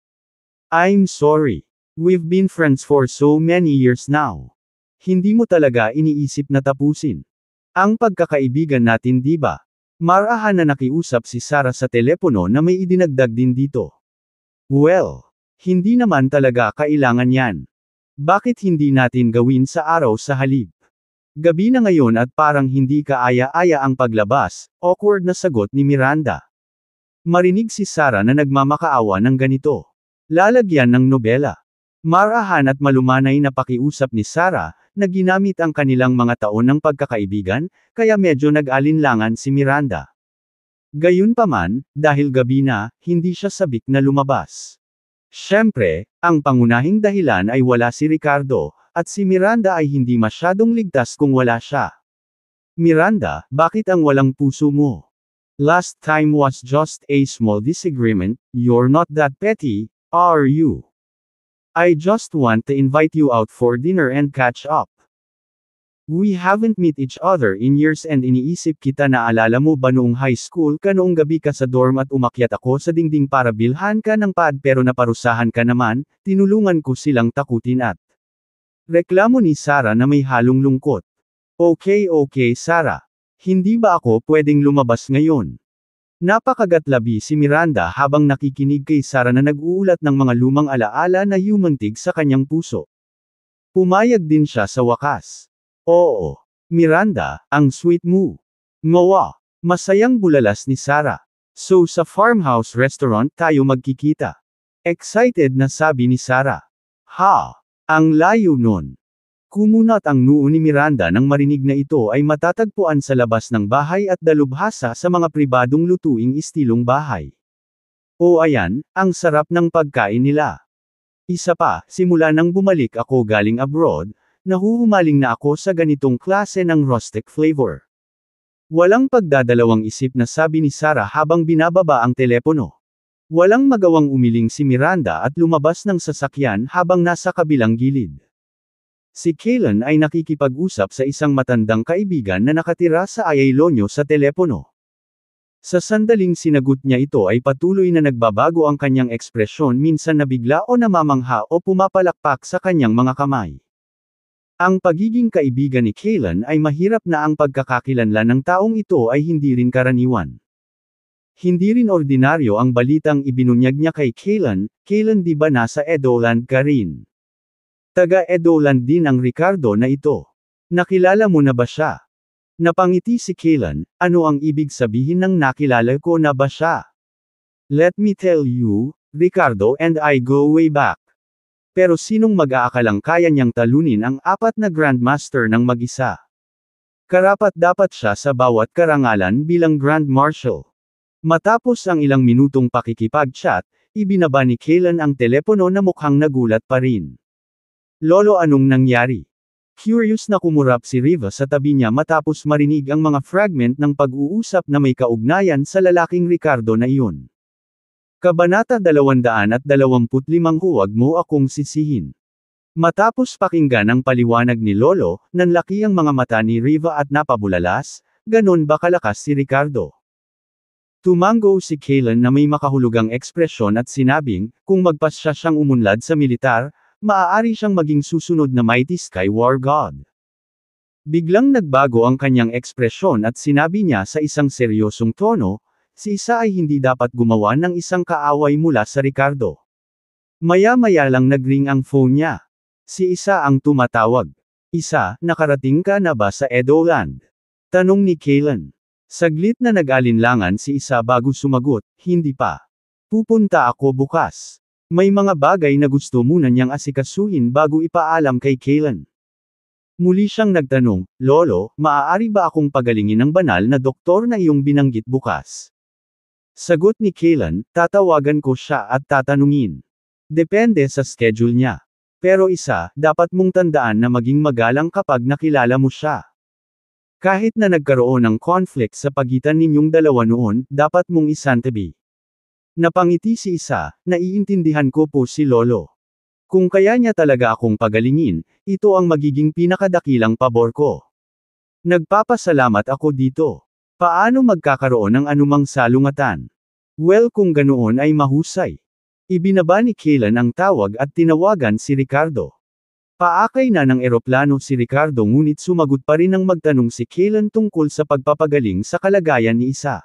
Speaker 1: I'm sorry. We've been friends for so many years now. Hindi mo talaga iniisip na tapusin ang pagkakaibigan natin, di ba?" Marahan na nakiusap si Sarah sa telepono na may idinagdag din dito. "Well, hindi naman talaga kailangan yan. Bakit hindi natin gawin sa araw sa halip? Gabi na ngayon at parang hindi kaaya-aya ang paglabas," awkward na sagot ni Miranda. Marinig si Sarah na nagmamakaawa ng ganito. Lalagyan ng nobela. Marahan at malumanay na pakiusap ni Sarah, na ginamit ang kanilang mga taon ng pagkakaibigan, kaya medyo nag-alinlangan si Miranda. Gayunpaman, dahil gabi na, hindi siya sabik na lumabas. Siyempre, ang pangunahing dahilan ay wala si Ricardo, at si Miranda ay hindi masyadong ligtas kung wala siya. "Miranda, bakit ang walang puso mo? Last time was just a small disagreement, you're not that petty, are you? I just want to invite you out for dinner and catch up. We haven't met each other in years and iniisip kita, naalala mo ba noong high school ka noong gabi ka sa dorm at umakyat ako sa dingding para bilhan ka ng pad pero naparusahan ka naman, tinulungan ko silang takutin at..." Reklamo ni Sarah na may halong lungkot. Okay, Sarah. Hindi ba ako pwedeng lumabas ngayon?" Napakagatlabi si Miranda habang nakikinig kay Sarah na nag-uulat ng mga lumang alaala na yumantig sa kanyang puso. Pumayag din siya sa wakas. "Oo. Miranda, ang sweet mo. Ngawa." Masayang bulalas ni Sarah. "So sa farmhouse restaurant tayo magkikita?" Excited na sabi ni Sarah. "Ha! Ang layo nun." Kumunat ang noo ni Miranda nang marinig na ito ay matatagpuan sa labas ng bahay at dalubhasa sa mga pribadong lutuing istilong bahay. "O ayan, ang sarap ng pagkain nila. Isa pa, simula nang bumalik ako galing abroad, nahuhumaling na ako sa ganitong klase ng rustic flavor." Walang pagdadalawang isip na sabi ni Sarah habang binababa ang telepono. Walang magawang umiling si Miranda at lumabas ng sasakyan habang nasa kabilang gilid. Si Kaylan ay nakikipag-usap sa isang matandang kaibigan na nakatira sa Ayalonyo sa telepono. Sa sandaling sinagot niya ito ay patuloy na nagbabago ang kanyang ekspresyon, minsan nabigla o namamangha o pumapalakpak sa kanyang mga kamay. Ang pagiging kaibigan ni Kaylan ay mahirap na ang pagkakakilanlan ng taong ito ay hindi rin karaniwan. Hindi rin ordinaryo ang balitang ibinunyag niya kay Kaylan, "Kaylan, di ba nasa Edoland ka rin? Taga Edoland din ang Ricardo na ito. Nakilala mo na ba siya?" Napangiti si Kaylan, "Ano ang ibig sabihin ng nakilala ko na ba siya? Let me tell you, Ricardo and I go way back. Pero sinong mag-aakalang kaya niyang talunin ang 4 na Grandmaster ng mag-isa? Karapat-dapat siya sa bawat karangalan bilang Grand Marshal." Matapos ang ilang minutong pakikipag-chat, ibinaba ni Kaylan ang telepono na mukhang nagulat pa rin. "Lolo, anong nangyari?" Curious na kumurap si Riva sa tabi niya matapos marinig ang mga fragment ng pag-uusap na may kaugnayan sa lalaking Ricardo na iyon. Kabanata 225, Huwag mo akong sisihin. Matapos pakinggan ang paliwanag ni Lolo, nanlaki ang mga mata ni Riva at napabulalas, ganon ba kalakas si Ricardo? Tumango si Kaylan na may makahulugang ekspresyon at sinabing, kung magpasya siyang umunlad sa militar, maaari siyang maging susunod na Mighty Sky War God. Biglang nagbago ang kanyang ekspresyon at sinabi niya sa isang seryosong tono, si Isa ay hindi dapat gumawa ng isang kaaway mula sa Ricardo. Maya-maya lang nagring ang phone niya. Si Isa ang tumatawag. Isa, nakarating ka na ba sa Edoland? Tanong ni Kaylan. Saglit na nag-alinlangan si Isa bago sumagot, hindi pa. Pupunta ako bukas. May mga bagay na gusto muna niyang asikasuhin bago ipaalam kay Kaylan. Muli siyang nagtanong, Lolo, maaari ba akong pagalingin ng banal na doktor na iyong binanggit bukas? Sagot ni Kaylan, tatawagan ko siya at tatanungin. Depende sa schedule niya. Pero Isa, dapat mong tandaan na maging magalang kapag nakilala mo siya. Kahit na nagkaroon ng conflict sa pagitan ninyong dalawa noon, dapat mong isantabi. Napangiti si Isa, naiintindihan ko po si Lolo. Kung kaya niya talaga akong pagalingin, ito ang magiging pinakadakilang pabor ko. Nagpapasalamat ako dito. Paano magkakaroon ng anumang salungatan? Well, kung ganoon ay mahusay. Ibinaba ni Kaylan ang tawag at tinawagan si Ricardo. Paakay na ng eroplano si Ricardo ngunit sumagot pa rin ng magtanong si Kaylan tungkol sa pagpapagaling sa kalagayan ni Isa.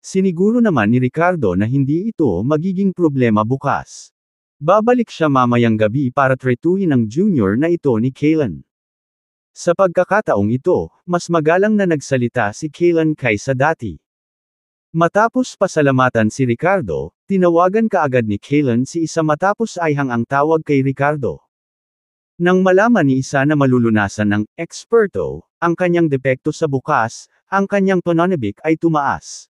Speaker 1: Siniguro naman ni Ricardo na hindi ito magiging problema bukas. Babalik siya mamayang gabi para tretuhin ang junior na ito ni Kaylan. Sa pagkakataong ito, mas magalang na nagsalita si Kaylan kaysa dati. Matapos pasalamatan si Ricardo, tinawagan kaagad ni Kaylan si Isa matapos ayhang ang tawag kay Ricardo. Nang malaman ni Isa na malulunasan ng eksperto ang kanyang depekto sa bukas, ang kanyang pananabik ay tumaas.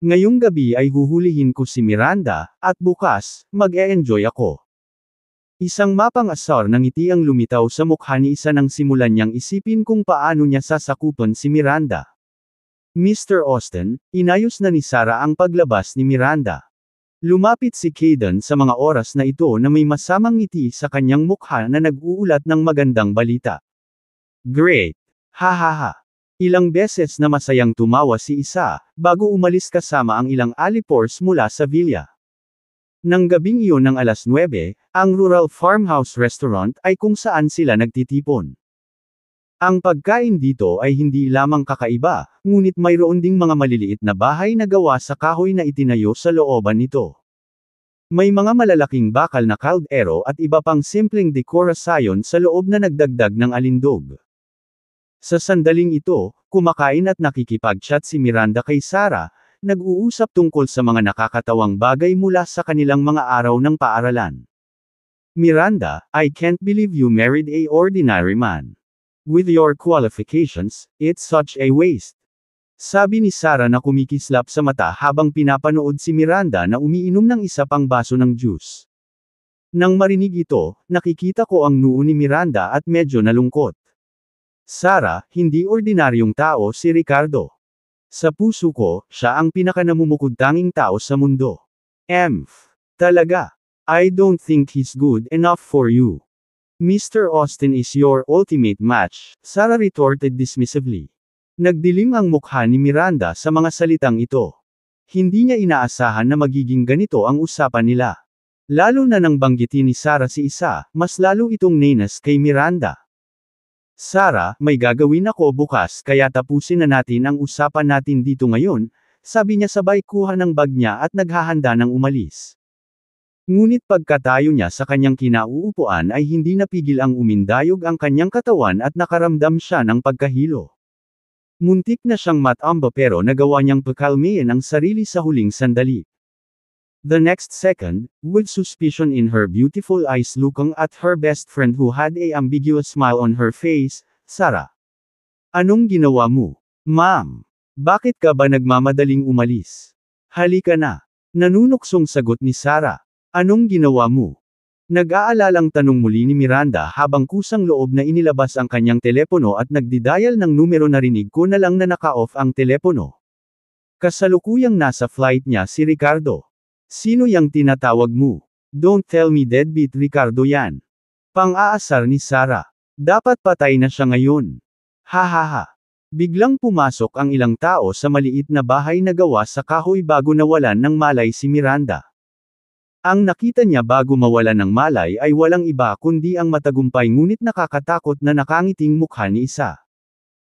Speaker 1: Ngayong gabi ay huhulihin ko si Miranda, at bukas, mag-e-enjoy ako. Isang mapang-asar na ngiti ang lumitaw sa mukha ni Isa nang simulan niyang isipin kung paano niya sasakupan si Miranda. Mr. Austin, inayos na ni Sarah ang paglabas ni Miranda. Lumapit si Kayden sa mga oras na ito na may masamang ngiti sa kanyang mukha na nag-uulat ng magandang balita. Great! Ha. Ilang beses na masayang tumawa si Isa, bago umalis kasama ang ilang alipors mula sa villa. Nang gabing iyon ng 9:00, ang Rural Farmhouse Restaurant ay kung saan sila nagtitipon. Ang pagkain dito ay hindi lamang kakaiba, ngunit mayroon ding mga maliliit na bahay na gawa sa kahoy na itinayo sa looban nito. May mga malalaking bakal na kaldero at iba pang simpleng dekorasyon sa loob na nagdagdag ng alindog. Sa sandaling ito, kumakain at nakikipag-chat si Miranda kay Sarah, nag-uusap tungkol sa mga nakakatawang bagay mula sa kanilang mga araw ng paaralan. Miranda, I can't believe you married a ordinary man. With your qualifications, it's such a waste. Sabi ni Sarah na kumikislap sa mata habang pinapanood si Miranda na umiinom ng isa pang baso ng juice. Nang marinig ito, nakikita ko ang noo ni Miranda at medyo nalungkot. Sarah, hindi ordinaryong tao si Ricardo. Sa puso ko, siya ang pinakanamumukod-tanging tao sa mundo. Talaga. I don't think he's good enough for you. Mr. Austin is your ultimate match, Sarah retorted dismissively. Nagdilim ang mukha ni Miranda sa mga salitang ito. Hindi niya inaasahan na magiging ganito ang usapan nila. Lalo na nang banggitin ni Sarah si Isa, mas lalo itong nainas kay Miranda. Sarah, may gagawin ako bukas kaya tapusin na natin ang usapan natin dito ngayon, sabi niya sabay kuha ng bag niya at naghahanda ng umalis. Ngunit pagkatayo niya sa kanyang kinauupuan ay hindi napigil ang umindayog ang kanyang katawan at nakaramdam siya ng pagkahilo. Muntik na siyang matamba pero nagawa niyang pakalmayan ang sarili sa huling sandali. The next second, with suspicion in her beautiful eyes looking at her best friend who had a ambiguous smile on her face, Sarah. Anong ginawa mo? Ma'am. Bakit ka ba nagmamadaling umalis? Halika na. Nanunuksong sagot ni Sarah. Anong ginawa mo? Nag-aalalang tanong muli ni Miranda habang kusang loob na inilabas ang kanyang telepono at nagdidial ng numero narinig ko na lang na naka-off ang telepono. Kasalukuyang nasa flight niya si Ricardo. Sino yang tinatawag mo? Don't tell me deadbeat Ricardo yan. Pang-aasar ni Sarah. Dapat patay na siya ngayon. Hahaha. Biglang pumasok ang ilang tao sa maliit na bahay na gawa sa kahoy bago nawalan ng malay si Miranda. Ang nakita niya bago mawalan ng malay ay walang iba kundi ang matagumpay ngunit nakakatakot na nakangiting mukha ni Isa.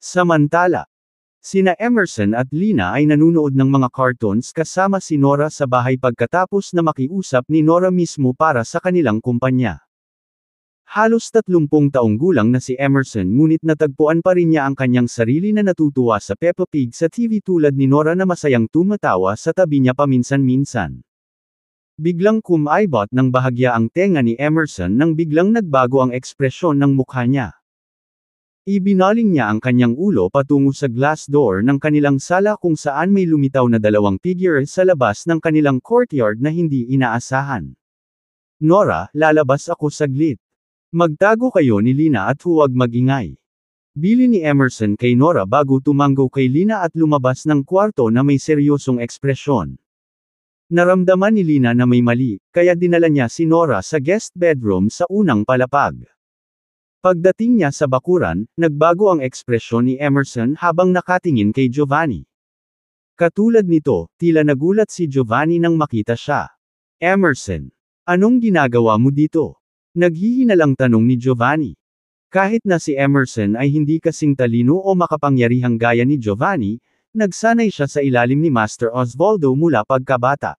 Speaker 1: Samantala, sina Emerson at Lina ay nanunood ng mga cartoons kasama si Nora sa bahay pagkatapos na makiusap ni Nora mismo para sa kanilang kumpanya. Halos 30 taong gulang na si Emerson ngunit natagpuan pa rin niya ang kanyang sarili na natutuwa sa Peppa Pig sa TV tulad ni Nora na masayang tumatawa sa tabi niya paminsan-minsan. Biglang kumaibot ng bahagya ang tenga ni Emerson nang biglang nagbago ang ekspresyon ng mukha niya. Ibinaling niya ang kanyang ulo patungo sa glass door ng kanilang sala kung saan may lumitaw na 2 figure sa labas ng kanilang courtyard na hindi inaasahan. Nora, lalabas ako saglit. Magtago kayo ni Lina at huwag magingay. Bili ni Emerson kay Nora bago tumango kay Lina at lumabas ng kwarto na may seryosong ekspresyon. Naramdaman ni Lina na may mali, kaya dinala niya si Nora sa guest bedroom sa unang palapag. Pagdating niya sa bakuran, nagbago ang ekspresyon ni Emerson habang nakatingin kay Giovanni. Katulad nito, tila nagulat si Giovanni nang makita siya. Emerson, anong ginagawa mo dito? Naghihinalang tanong ni Giovanni. Kahit na si Emerson ay hindi kasing talino o makapangyarihang gaya ni Giovanni, nagsanay siya sa ilalim ni Master Osvaldo mula pagkabata.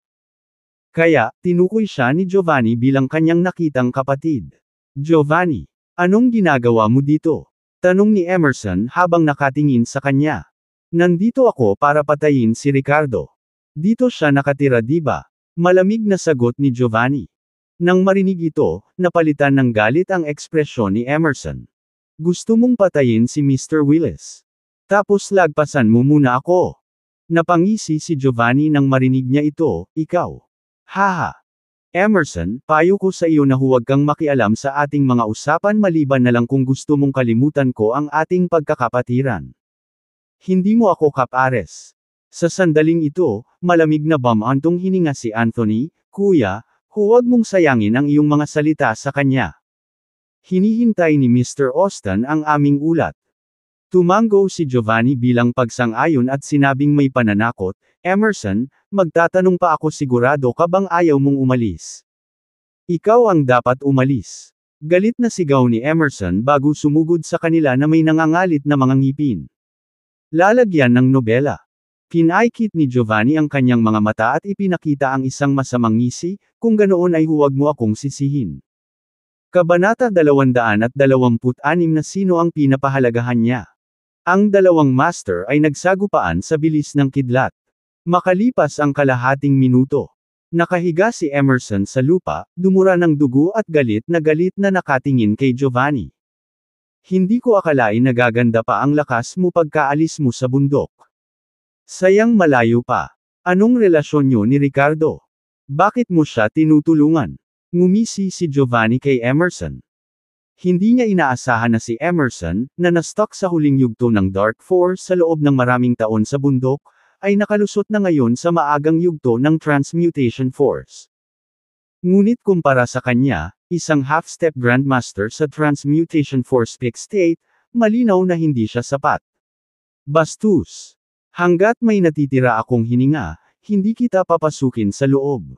Speaker 1: Kaya, tinukoy siya ni Giovanni bilang kanyang nakitang kapatid. Giovanni, anong ginagawa mo dito? Tanong ni Emerson habang nakatingin sa kanya. Nandito ako para patayin si Ricardo. Dito siya nakatira diba? Malamig na sagot ni Giovanni. Nang marinig ito, napalitan ng galit ang ekspresyon ni Emerson. Gusto mong patayin si Mr. Willis. Tapos lagpasan mo muna ako. Napangisi si Giovanni nang marinig niya ito, ikaw. Haha. Emerson, payo ko sa iyo na huwag kang makialam sa ating mga usapan maliban na lang kung gusto mong kalimutan ko ang ating pagkakapatiran. Hindi mo ako kapares. Sa sandaling ito, malamig na bumantong hininga si Anthony, Kuya, huwag mong sayangin ang iyong mga salita sa kanya. Hinihintay ni Mr. Austin ang aming ulat. Tumango si Giovanni bilang pagsang-ayon at sinabing may pananakot, Emerson, magtatanong pa ako sigurado ka bang ayaw mong umalis? Ikaw ang dapat umalis. Galit na sigaw ni Emerson bago sumugod sa kanila na may nangangalit na mga ngipin. Lalagyan ng nobela. Kinaikit ni Giovanni ang kanyang mga mata at ipinakita ang isang masamang ngisi, kung ganoon ay huwag mo akong sisihin. Kabanata 226 na sino ang pinapahalagahan niya. Ang 2 master ay nagsagupaan sa bilis ng kidlat. Makalipas ang kalahating minuto. Nakahiga si Emerson sa lupa, dumura ng dugo at galit na nakatingin kay Giovanni. Hindi ko akalain na gaganda pa ang lakas mo pagkaalis mo sa bundok. Sayang malayo pa. Anong relasyon niyo ni Ricardo? Bakit mo siya tinutulungan? Ngumisi si Giovanni kay Emerson. Hindi niya inaasahan na si Emerson, na na-stuck sa huling yugto ng Dark Force sa loob ng maraming taon sa bundok, ay nakalusot na ngayon sa maagang yugto ng Transmutation Force. Ngunit kumpara sa kanya, isang half-step Grandmaster sa Transmutation Force Peak State, malinaw na hindi siya sapat. Bastos. Hanggat may natitira akong hininga, hindi kita papasukin sa loob.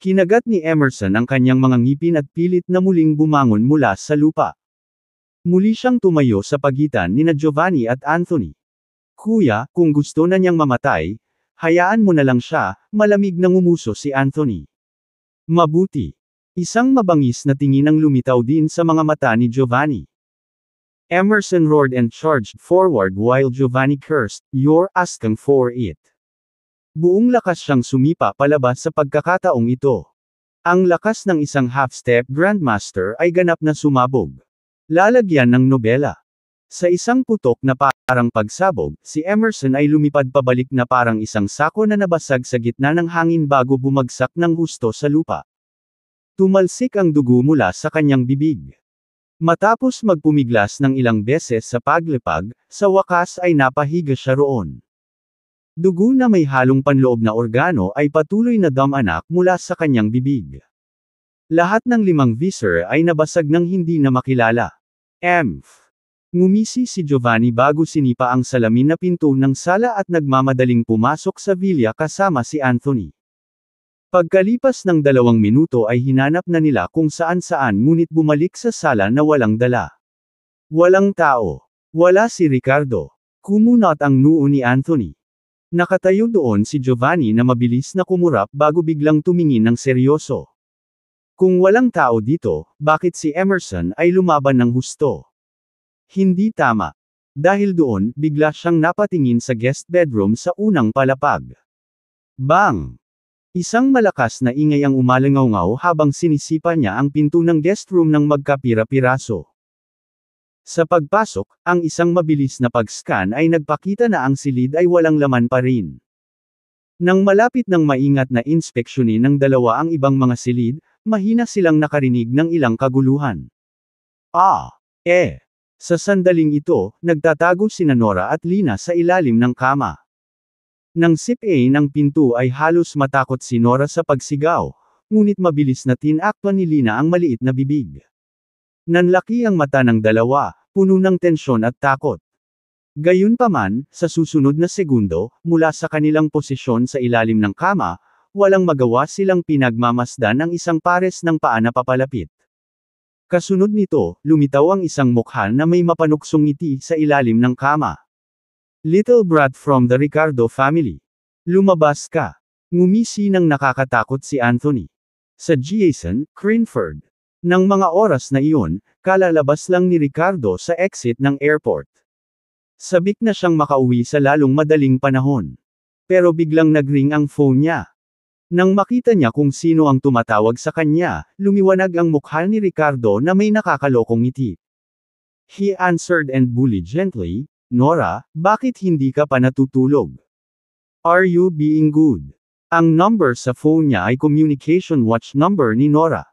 Speaker 1: Kinagat ni Emerson ang kanyang mga ngipin at pilit na muling bumangon mula sa lupa. Muli siyang tumayo sa pagitan nina Giovanni at Anthony. Kuya, kung gusto na niyang mamatay, hayaan mo na lang siya, malamig na ngumuso si Anthony. Mabuti. Isang mabangis na tingin ang lumitaw din sa mga mata ni Giovanni. Emerson roared and charged forward while Giovanni cursed, "You're asking for it." Buong lakas siyang sumipa palabas sa pagkakataong ito. Ang lakas ng isang half-step Grandmaster ay ganap na sumabog. Lalagyan ng nobela. Sa isang putok na parang pagsabog, si Emerson ay lumipad pabalik na parang isang sako na nabasag sa gitna ng hangin bago bumagsak ng husto sa lupa. Tumalsik ang dugo mula sa kanyang bibig. Matapos magpumiglas ng ilang beses sa paglipag, sa wakas ay napahiga siya roon. Dugo na may halong panloob na organo ay patuloy na damanak mula sa kanyang bibig. Lahat ng 5 visor ay nabasag ng hindi na makilala. Ngumisi si Giovanni bago sinipa ang salamin na pinto ng sala at nagmamadaling pumasok sa villa kasama si Anthony. Pagkalipas ng 2 minuto ay hinanap na nila kung saan-saan ngunit bumalik sa sala na walang dala. Walang tao. Wala si Ricardo. Kumunot ang noo ni Anthony. Nakatayo doon si Giovanni na mabilis na kumurap bago biglang tumingin ng seryoso. Kung walang tao dito, bakit si Emerson ay lumaban ng husto? Hindi tama. Dahil doon, bigla siyang napatingin sa guest bedroom sa unang palapag. Bang! Isang malakas na ingay ang umalangaw habang sinisipa niya ang pinto ng guest room ng magkapira-piraso. Sa pagpasok, ang isang mabilis na pag-scan ay nagpakita na ang silid ay walang laman pa rin. Nang malapit ng maingat na inspeksyonin ng dalawa ang ibang mga silid, mahina silang nakarinig ng ilang kaguluhan. Sa sandaling ito, nagtatago sina Nora at Lina sa ilalim ng kama. Nang sip-in ng pinto ay halos matakot si Nora sa pagsigaw, ngunit mabilis na tinakpan ni Lina ang maliit na bibig. Nanlaki ang mata ng dalawa, puno ng tensyon at takot. Gayunpaman, sa susunod na segundo, mula sa kanilang posisyon sa ilalim ng kama, walang magawa silang pinagmamasdan ang isang pares ng paa na papalapit. Kasunod nito, lumitaw ang isang mukha na may mapanuksong ngiti sa ilalim ng kama. Little brat from the Ricardo family. Lumabas ka. Ngumisi ng nakakatakot si Anthony. Sa Jason Cranford. Nang mga oras na iyon, kalalabas lang ni Ricardo sa exit ng airport. Sabik na siyang makauwi sa lalong madaling panahon. Pero biglang nagring ang phone niya. Nang makita niya kung sino ang tumatawag sa kanya, lumiwanag ang mukha ni Ricardo na may nakakalokong ngiti. He answered and bullied gently, "Nora, bakit hindi ka pa natutulog? Are you being good?" Ang number sa phone niya ay communication watch number ni Nora.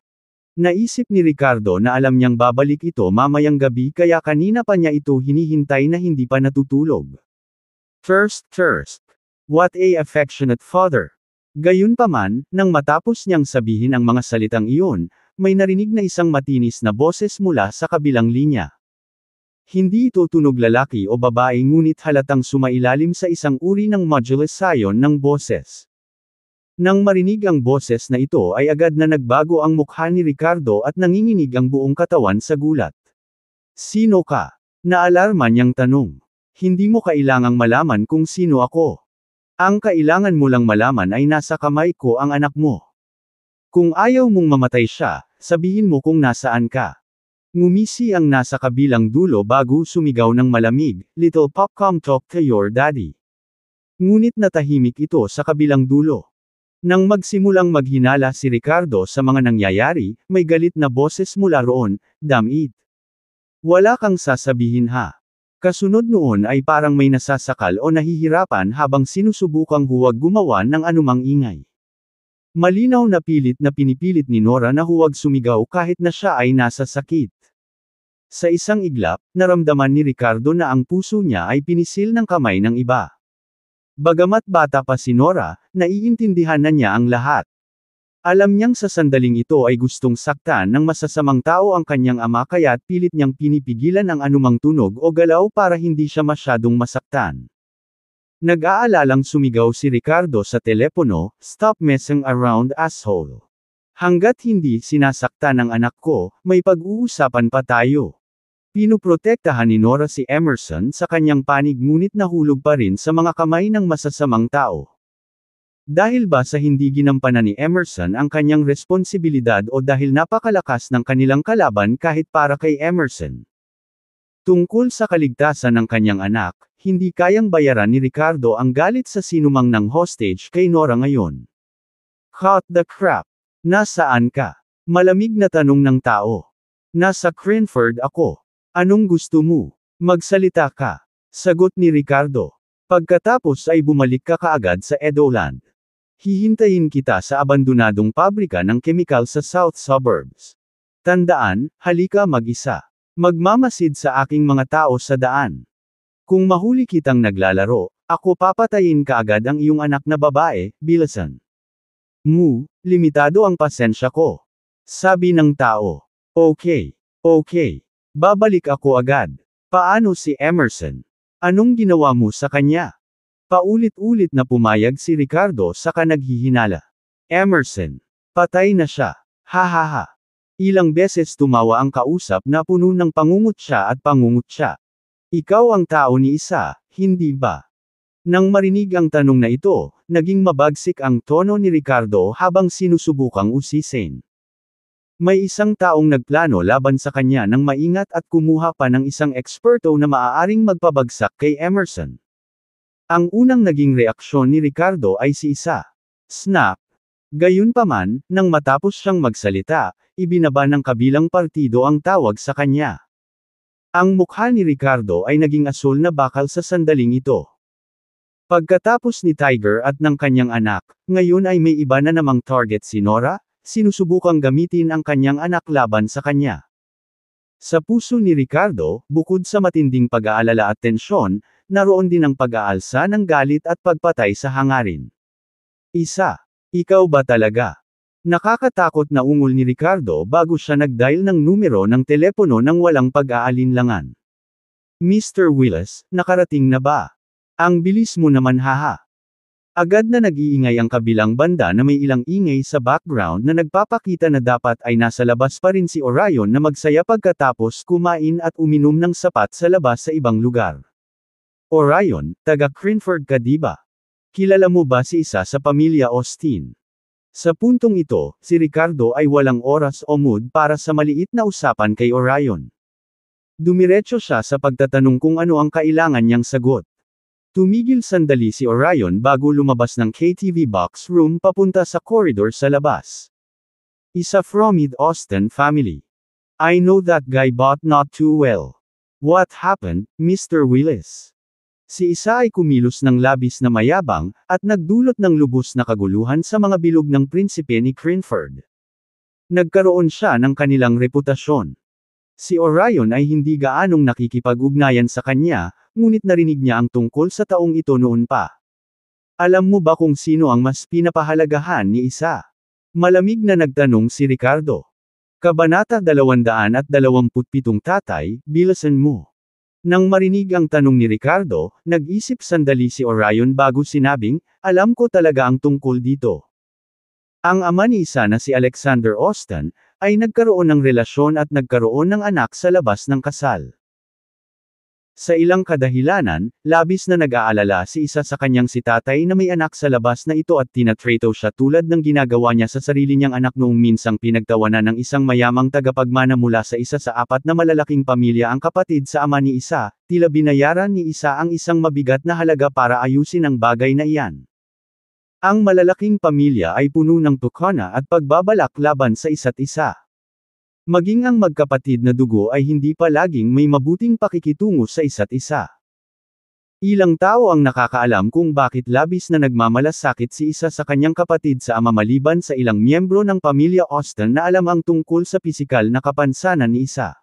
Speaker 1: Naisip ni Ricardo na alam niyang babalik ito mamayang gabi kaya kanina pa niya ito hinihintay na hindi pa natutulog. Thirst. What a affectionate father. Gayunpaman, nang matapos niyang sabihin ang mga salitang iyon, may narinig na isang matinis na boses mula sa kabilang linya. Hindi ito tunog lalaki o babae ngunit halatang sumailalim sa isang uri ng modulation ng boses. Nang marinig ang boses na ito ay agad na nagbago ang mukha ni Ricardo at nanginginig ang buong katawan sa gulat. Sino ka? Naalarma niyang tanong. Hindi mo kailangang malaman kung sino ako. Ang kailangan mo lang malaman ay nasa kamay ko ang anak mo. Kung ayaw mong mamatay siya, sabihin mo kung nasaan ka. Ngumisi ang nasa kabilang dulo bago sumigaw ng malamig, "Little Pop, come talk to your daddy." Ngunit natahimik ito sa kabilang dulo. Nang magsimulang maghinala si Ricardo sa mga nangyayari, may galit na boses mula roon, "Damn it. Wala kang sasabihin ha." Kasunod noon ay parang may nasasakal o nahihirapan habang sinusubukang huwag gumawa ng anumang ingay. Malinaw na pilit na pinipilit ni Nora na huwag sumigaw kahit na siya ay nasa sakit. Sa isang iglap, naramdaman ni Ricardo na ang puso niya ay pinisil ng kamay ng iba. Bagamat bata pa si Nora, naiintindihan na niya ang lahat. Alam niyang sa sandaling ito ay gustong saktan ng masasamang tao ang kanyang ama kaya't pilit niyang pinipigilan ang anumang tunog o galaw para hindi siya masyadong masaktan. Nag-aalalang sumigaw si Ricardo sa telepono, "Stop messing around, asshole. Hanggat hindi sinasaktan ng anak ko, may pag-uusapan pa tayo." Pinuprotektahan ni Nora si Emerson sa kanyang panig ngunit nahulog pa rin sa mga kamay ng masasamang tao. Dahil ba sa hindi ginampanan ni Emerson ang kanyang responsibilidad o dahil napakalakas ng kanilang kalaban kahit para kay Emerson? Tungkol sa kaligtasan ng kanyang anak, hindi kayang bayaran ni Ricardo ang galit sa sinumang ng hostage kay Nora ngayon. "Cut the crap. Nasaan ka?" Malamig na tanong ng tao. "Nasa Cranford ako. Anong gusto mo? Magsalita ka." Sagot ni Ricardo. "Pagkatapos ay bumalik ka kaagad sa Edoland. Hihintayin kita sa abandonadong pabrika ng kemikal sa South Suburbs. Tandaan, halika mag-isa. Magmamasid sa aking mga tao sa daan. Kung mahuli kitang naglalaro, ako papatayin kaagad ang iyong anak na babae, bilisan mo, limitado ang pasensya ko." Sabi ng tao. Okay. Okay. Babalik ako agad. Paano si Emerson? Anong ginawa mo sa kanya? Paulit-ulit na pumayag si Ricardo saka naghihinala. Emerson. Patay na siya. Hahaha. Ilang beses tumawa ang kausap na puno ng pangungutya at pangungutya. Ikaw ang tao ni Isa, hindi ba? Nang marinig ang tanong na ito, naging mabagsik ang tono ni Ricardo habang sinusubukang usisin. May isang taong nagplano laban sa kanya ng maingat at kumuha pa ng isang eksperto na maaaring magpabagsak kay Emerson. Ang unang naging reaksyon ni Ricardo ay si Isa. Snap! Gayunpaman, nang matapos siyang magsalita, ibinaba ng kabilang partido ang tawag sa kanya. Ang mukha ni Ricardo ay naging asul na bakal sa sandaling ito. Pagkatapos ni Tiger at ng kanyang anak, ngayon ay may iba na namang target si Nora, sinusubukang gamitin ang kanyang anak laban sa kanya. Sa puso ni Ricardo, bukod sa matinding pag-aalala at tensyon, naroon din ang pag-aalsa ng galit at pagpatay sa hangarin. Isa. Ikaw ba talaga? Nakakatakot na ungol ni Ricardo bago siya nag-dial ng numero ng telepono nang walang pag-aalinlangan. Mr. Willis, nakarating na ba? Ang bilis mo naman haha. Agad na nag-iingay ang kabilang banda na may ilang ingay sa background na nagpapakita na dapat ay nasa labas pa rin si Orion na magsaya pagkatapos kumain at uminom ng sapat sa labas sa ibang lugar. Orion, taga Crinford ka diba? Kilala mo ba si Isa sa pamilya Austin? Sa puntong ito, si Ricardo ay walang oras o mood para sa maliit na usapan kay Orion. Dumiretso siya sa pagtatanong kung ano ang kailangan niyang sagot. Tumigil sandali si Orion bago lumabas ng KTV box room papunta sa corridor sa labas. Isa from Mid-Austin family. I know that guy but not too well. What happened, Mr. Willis? Si Isa ay kumilos ng labis na mayabang, at nagdulot ng lubos na kaguluhan sa mga bilog ng prinsipe ni Crinford. Nagkaroon siya ng kanilang reputasyon. Si Orion ay hindi gaanong nakikipag-ugnayan sa kanya, ngunit narinig niya ang tungkol sa taong ito noon pa. Alam mo ba kung sino ang mas pinapahalagahan ni Isa? Malamig na nagtanong si Ricardo. Kabanata 227 Tatay, bilasan mo. Nang marinig ang tanong ni Ricardo, nag-isip sandali si Orion bago sinabing, alam ko talaga ang tungkol dito. Ang ama ni Isa na si Alexander Austin, ay nagkaroon ng relasyon at nagkaroon ng anak sa labas ng kasal. Sa ilang kadahilanan, labis na nag-aalala si Isa sa kanyang si tatay na may anak sa labas na ito at tinatrato siya tulad ng ginagawa niya sa sarili niyang anak noong minsang pinagtawanan ng isang mayamang tagapagmana mula sa isa sa apat na malalaking pamilya ang kapatid sa ama ni Isa, tila binayaran ni Isa ang isang mabigat na halaga para ayusin ang bagay na iyan. Ang malalaking pamilya ay puno ng tukana at pagbabalak laban sa isa't isa. Maging ang magkapatid na dugo ay hindi palaging may mabuting pakikitungo sa isa't isa. Ilang tao ang nakakaalam kung bakit labis na nagmamalasakit si Isa sa kanyang kapatid sa ama maliban sa ilang miyembro ng pamilya Austin na alam ang tungkol sa pisikal na kapansanan ni Isa.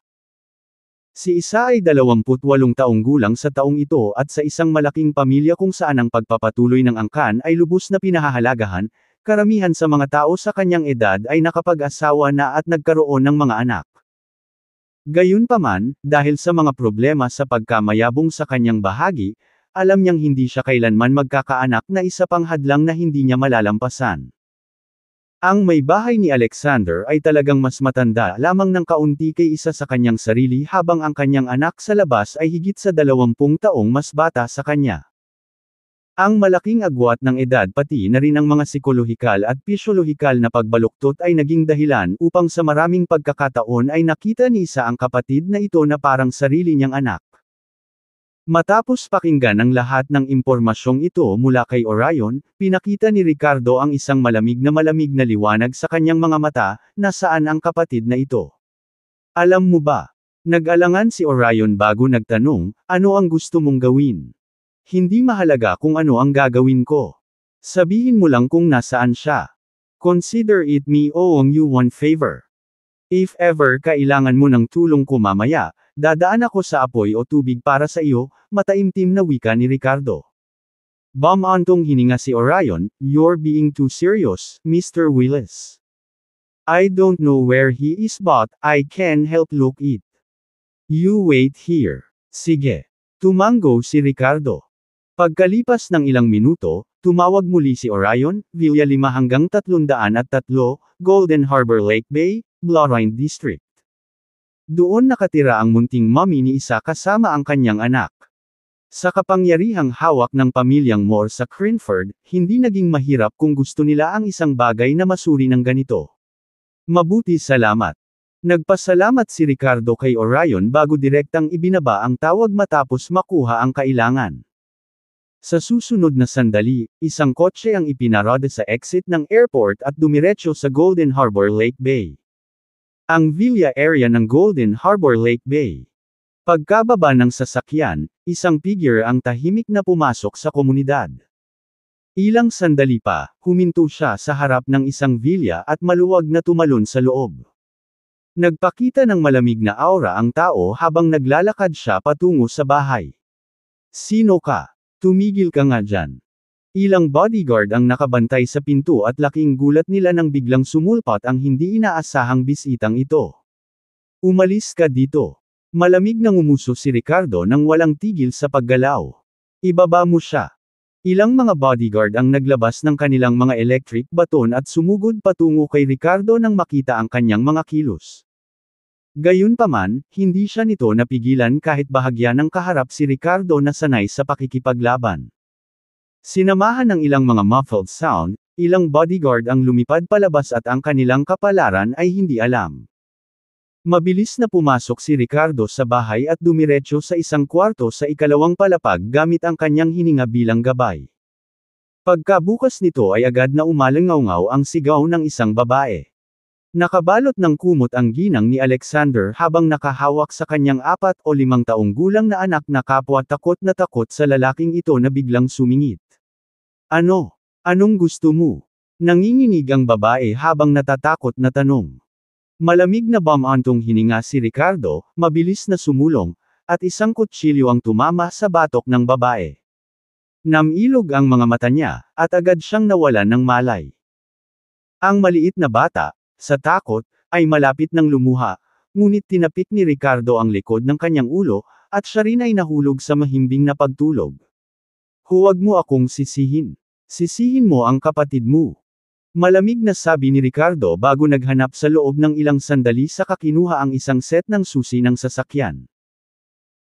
Speaker 1: Si Isa ay 28 taong gulang sa taong ito at sa isang malaking pamilya kung saan ang pagpapatuloy ng angkan ay lubos na pinahahalagahan. Karamihan sa mga tao sa kanyang edad ay nakapag-asawa na at nagkaroon ng mga anak. Gayunpaman, dahil sa mga problema sa pagkamayabong sa kanyang bahagi, alam niyang hindi siya kailanman magkakaanak na isa pang hadlang na hindi niya malalampasan. Ang may bahay ni Alexander ay talagang mas matanda lamang ng kaunti kay Isa sa kanyang sarili habang ang kanyang anak sa labas ay higit sa 20 taong mas bata sa kanya. Ang malaking agwat ng edad pati na rin ang mga psikolohikal at pisyolohikal na pagbaluktot ay naging dahilan upang sa maraming pagkakataon ay nakita ni Isa ang kapatid na ito na parang sarili niyang anak. Matapos pakinggan ang lahat ng impormasyong ito mula kay Orion, pinakita ni Ricardo ang isang malamig na liwanag sa kanyang mga mata, na saan ang kapatid na ito. Alam mo ba? Nag-alangan si Orion bago nagtanong, ano ang gusto mong gawin? Hindi mahalaga kung ano ang gagawin ko. Sabihin mo lang kung nasaan siya. Consider it me owing you one favor. If ever kailangan mo ng tulong ko mamaya, dadaan ako sa apoy o tubig para sa iyo, mataimtim na wika ni Ricardo. Bumantong hininga si Orion, you're being too serious, Mr. Willis. I don't know where he is but I can help look it. You wait here. Sige. Tumango si Ricardo. Pagkalipas ng ilang minuto, tumawag muli si Orion, Villa 5 hanggang 303, Golden Harbor Lake Bay, Blaurein District. Doon nakatira ang munting mommy ni Isa kasama ang kanyang anak. Sa kapangyarihang hawak ng pamilyang Moore sa Cranford, hindi naging mahirap kung gusto nila ang isang bagay na masuri ng ganito. Mabuti salamat. Nagpasalamat si Ricardo kay Orion bago direktang ibinaba ang tawag matapos makuha ang kailangan. Sa susunod na sandali, isang kotse ang ipinarada sa exit ng airport at dumiretso sa Golden Harbor Lake Bay. Ang villa area ng Golden Harbor Lake Bay. Pagkababa ng sasakyan, isang figure ang tahimik na pumasok sa komunidad. Ilang sandali pa, huminto siya sa harap ng isang villa at maluwag na tumalon sa loob. Nagpakita ng malamig na aura ang tao habang naglalakad siya patungo sa bahay. Sino ka? Tumigil ka nga dyan. Ilang bodyguard ang nakabantay sa pinto at laking gulat nila nang biglang sumulpot ang hindi inaasahang bisitang ito. Umalis ka dito. Malamig na ngumuso si Ricardo nang walang tigil sa paggalaw. Ibaba mo siya. Ilang mga bodyguard ang naglabas ng kanilang mga electric baton at sumugod patungo kay Ricardo nang makita ang kanyang mga kilos. Gayunpaman, hindi siya nito napigilan kahit bahagya ng kaharap si Ricardo na sanay sa pakikipaglaban. Sinamahan ng ilang mga muffled sound, ilang bodyguard ang lumipad palabas at ang kanilang kapalaran ay hindi alam. Mabilis na pumasok si Ricardo sa bahay at dumiretso sa isang kwarto sa ikalawang palapag gamit ang kanyang hininga bilang gabay. Pagkabukas nito ay agad na umalangaw ang sigaw ng isang babae. Nakabalot ng kumot ang ginang ni Alexander habang nakahawak sa kanyang 4 o 5 taong gulang na anak na kapwa takot na takot sa lalaking ito na biglang sumingit. Ano? Anong gusto mo? Nanginginig ang babae habang natatakot na tanong. Malamig na bumantong hininga si Ricardo, mabilis na sumulong, at isang kutsilyo ang tumama sa batok ng babae. Namilog ang mga mata niya, at agad siyang nawalan ng malay. Ang maliit na bata, sa takot, ay malapit ng lumuha, ngunit tinapik ni Ricardo ang likod ng kanyang ulo, at siya rin ay nahulog sa mahimbing na pagtulog. Huwag mo akong sisihin. Sisihin mo ang kapatid mo. Malamig na sabi ni Ricardo bago naghanap sa loob ng ilang sandali sa kakinuha ang isang set ng susi ng sasakyan.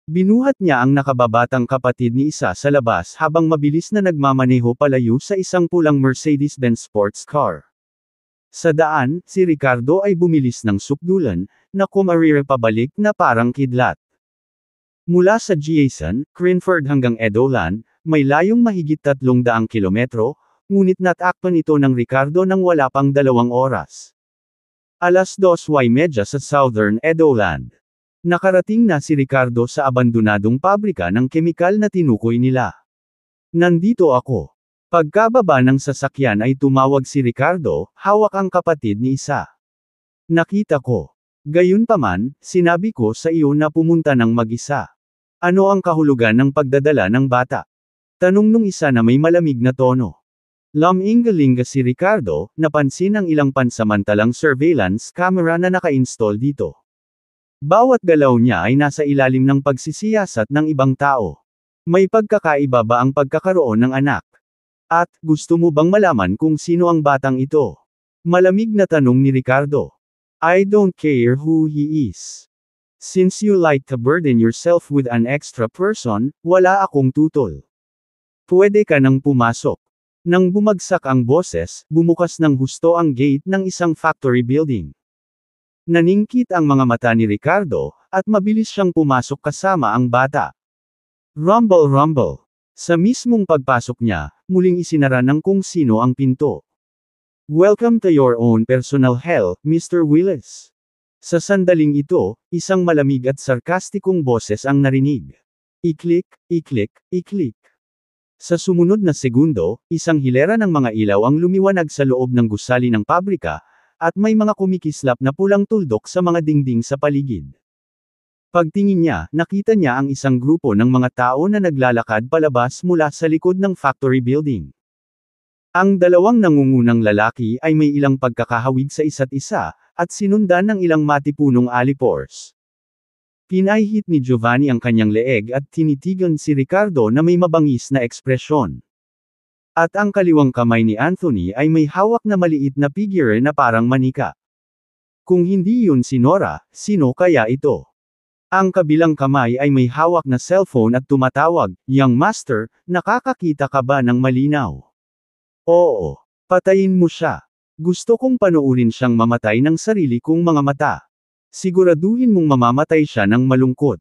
Speaker 1: Binuhat niya ang nakababatang kapatid ni Isa sa labas habang mabilis na nagmamaneho palayo sa isang pulang Mercedes-Benz sports car. Sa daan, si Ricardo ay bumilis ng sukdulan, na kumarira pabalik na parang kidlat. Mula sa Jason, Cranford hanggang Edoland, may layong mahigit 300 kilometro, ngunit natakpan ito ng Ricardo nang wala pang 2 oras. Alas 2:30 sa Southern Edoland. Nakarating na si Ricardo sa abandonadong pabrika ng kemikal na tinukoy nila. Nandito ako. Pagkababa ng sasakyan ay tumawag si Ricardo, hawak ang kapatid ni Isa. Nakita ko. Gayunpaman, sinabi ko sa iyo na pumunta ng mag-isa. Ano ang kahulugan ng pagdadala ng bata? Tanong nung isa na may malamig na tono. Lumingalinga si Ricardo, napansin ang ilang pansamantalang surveillance camera na naka-install dito. Bawat galaw niya ay nasa ilalim ng pagsisiyasat ng ibang tao. May pagkakaiba ba ang pagkakaroon ng anak? At, gusto mo bang malaman kung sino ang batang ito? Malamig na tanong ni Ricardo. I don't care who he is. Since you like to burden yourself with an extra person, wala akong tutol. Pwede ka nang pumasok. Nang bumagsak ang boses, bumukas ng husto ang gate ng isang factory building. Naningkit ang mga mata ni Ricardo, at mabilis siyang pumasok kasama ang bata. Rumble rumble. Sa mismong pagpasok niya, muling isinara ng kung sino ang pinto. Welcome to your own personal hell, Mr. Willis. Sa sandaling ito, isang malamig at sarkastikong boses ang narinig. I-click, i-click, i-click. Sa sumunod na segundo, isang hilera ng mga ilaw ang lumiwanag sa loob ng gusali ng pabrika, at may mga kumikislap na pulang tuldok sa mga dingding sa paligid. Pagtingin niya, nakita niya ang isang grupo ng mga tao na naglalakad palabas mula sa likod ng factory building. Ang dalawang nangungunang lalaki ay may ilang pagkakahawig sa isa't isa, at sinundan ng ilang matipunong alipors. Pinahihit ni Giovanni ang kanyang leeg at tinitigan si Ricardo na may mabangis na ekspresyon. At ang kaliwang kamay ni Anthony ay may hawak na maliit na figure na parang manika. Kung hindi yun si Nora, sino kaya ito? Ang kabilang kamay ay may hawak na cellphone at tumatawag, "Young Master, nakakakita ka ba ng malinaw?" Oo. Patayin mo siya. Gusto kong panoorin siyang mamatay ng sarili kong mga mata. Siguraduhin mong mamamatay siya ng malungkot.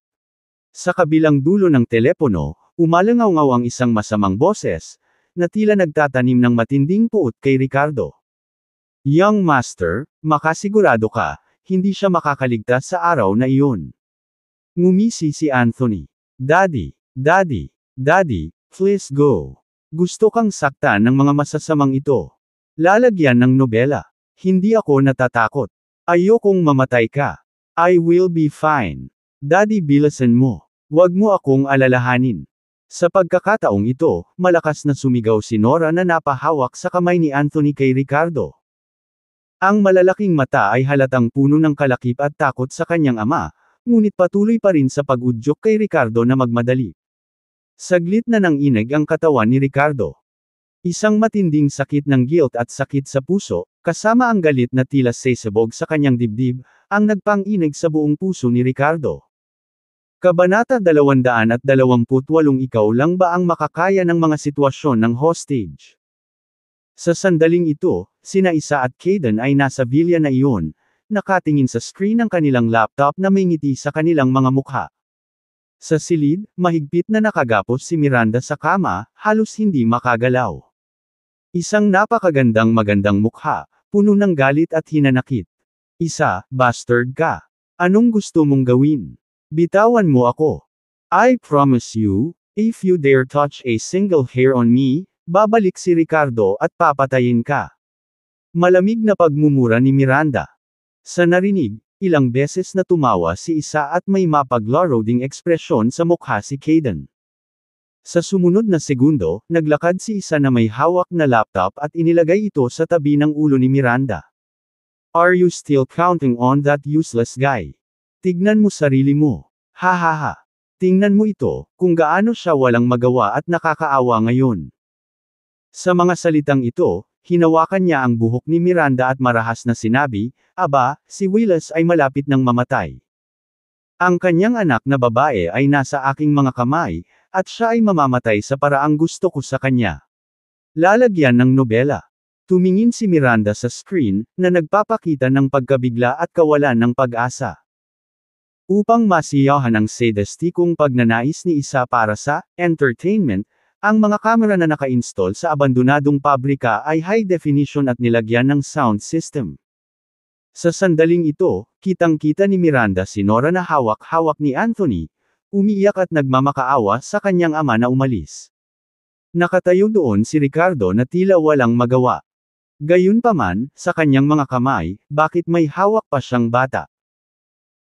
Speaker 1: Sa kabilang dulo ng telepono, umalangaw-ngaw ang isang masamang boses, na tila nagtatanim ng matinding puot kay Ricardo. "Young Master, makasigurado ka, hindi siya makakaligtas sa araw na iyon." Ngumisi si Anthony. "Daddy, Daddy, Daddy, please go. Gusto kang saktan ng mga masasamang ito. Lalagyan ng nobela. Hindi ako natatakot. Ayokong mamatay ka. I will be fine. Daddy, bilisan mo. Huwag mo akong alalahanin." Sa pagkakataong ito, malakas na sumigaw si Nora na napahawak sa kamay ni Anthony kay Ricardo. Ang malalaking mata ay halatang puno ng kalakip at takot sa kanyang ama, ngunit patuloy pa rin sa pag-udyok kay Ricardo na magmadali. Saglit na nanginig ang katawan ni Ricardo. Isang matinding sakit ng guilt at sakit sa puso, kasama ang galit na tila sesabog sa kanyang dibdib, ang nagpang-inig sa buong puso ni Ricardo. Kabanata 228. Ikaw lang ba ang makakaya ng mga sitwasyon ng hostage? Sa sandaling ito, sina Isa at Caden ay nasa villa na iyon, nakatingin sa screen ng kanilang laptop na may ngiti sa kanilang mga mukha. Sa silid, mahigpit na nakagapos si Miranda sa kama, halos hindi makagalaw. Isang napakagandang magandang mukha, puno ng galit at hinanakit. "Isa, bastard ka. Anong gusto mong gawin? Bitawan mo ako. I promise you, if you dare touch a single hair on me, babalik si Ricardo at papatayin ka." Malamig na pagmumura ni Miranda. Sa narinig, ilang beses na tumawa si Isa at may mapaglaroding ding ekspresyon sa mukha si Caden. Sa sumunod na segundo, naglakad si Isa na may hawak na laptop at inilagay ito sa tabi ng ulo ni Miranda. "Are you still counting on that useless guy? Tignan mo sarili mo. Ha ha ha. Tingnan mo ito, kung gaano siya walang magawa at nakakaawa ngayon." Sa mga salitang ito, hinawakan niya ang buhok ni Miranda at marahas na sinabi, "Aba, si Willis ay malapit ng mamatay. Ang kanyang anak na babae ay nasa aking mga kamay, at siya ay mamamatay sa paraang gusto ko sa kanya. Lalagyan ng nobela." Tumingin si Miranda sa screen, na nagpapakita ng pagkabigla at kawalan ng pag-asa. Upang masiyahan ang sadistikong pagnanais ni Isa para sa entertainment, ang mga kamera na naka-install sa abandonadong pabrika ay high definition at nilagyan ng sound system. Sa sandaling ito, kitang-kita ni Miranda si Nora na hawak-hawak ni Anthony, umiiyak at nagmamakaawa sa kanyang ama na umalis. Nakatayo doon si Ricardo na tila walang magawa. Gayunpaman, sa kanyang mga kamay, bakit may hawak pa siyang bata?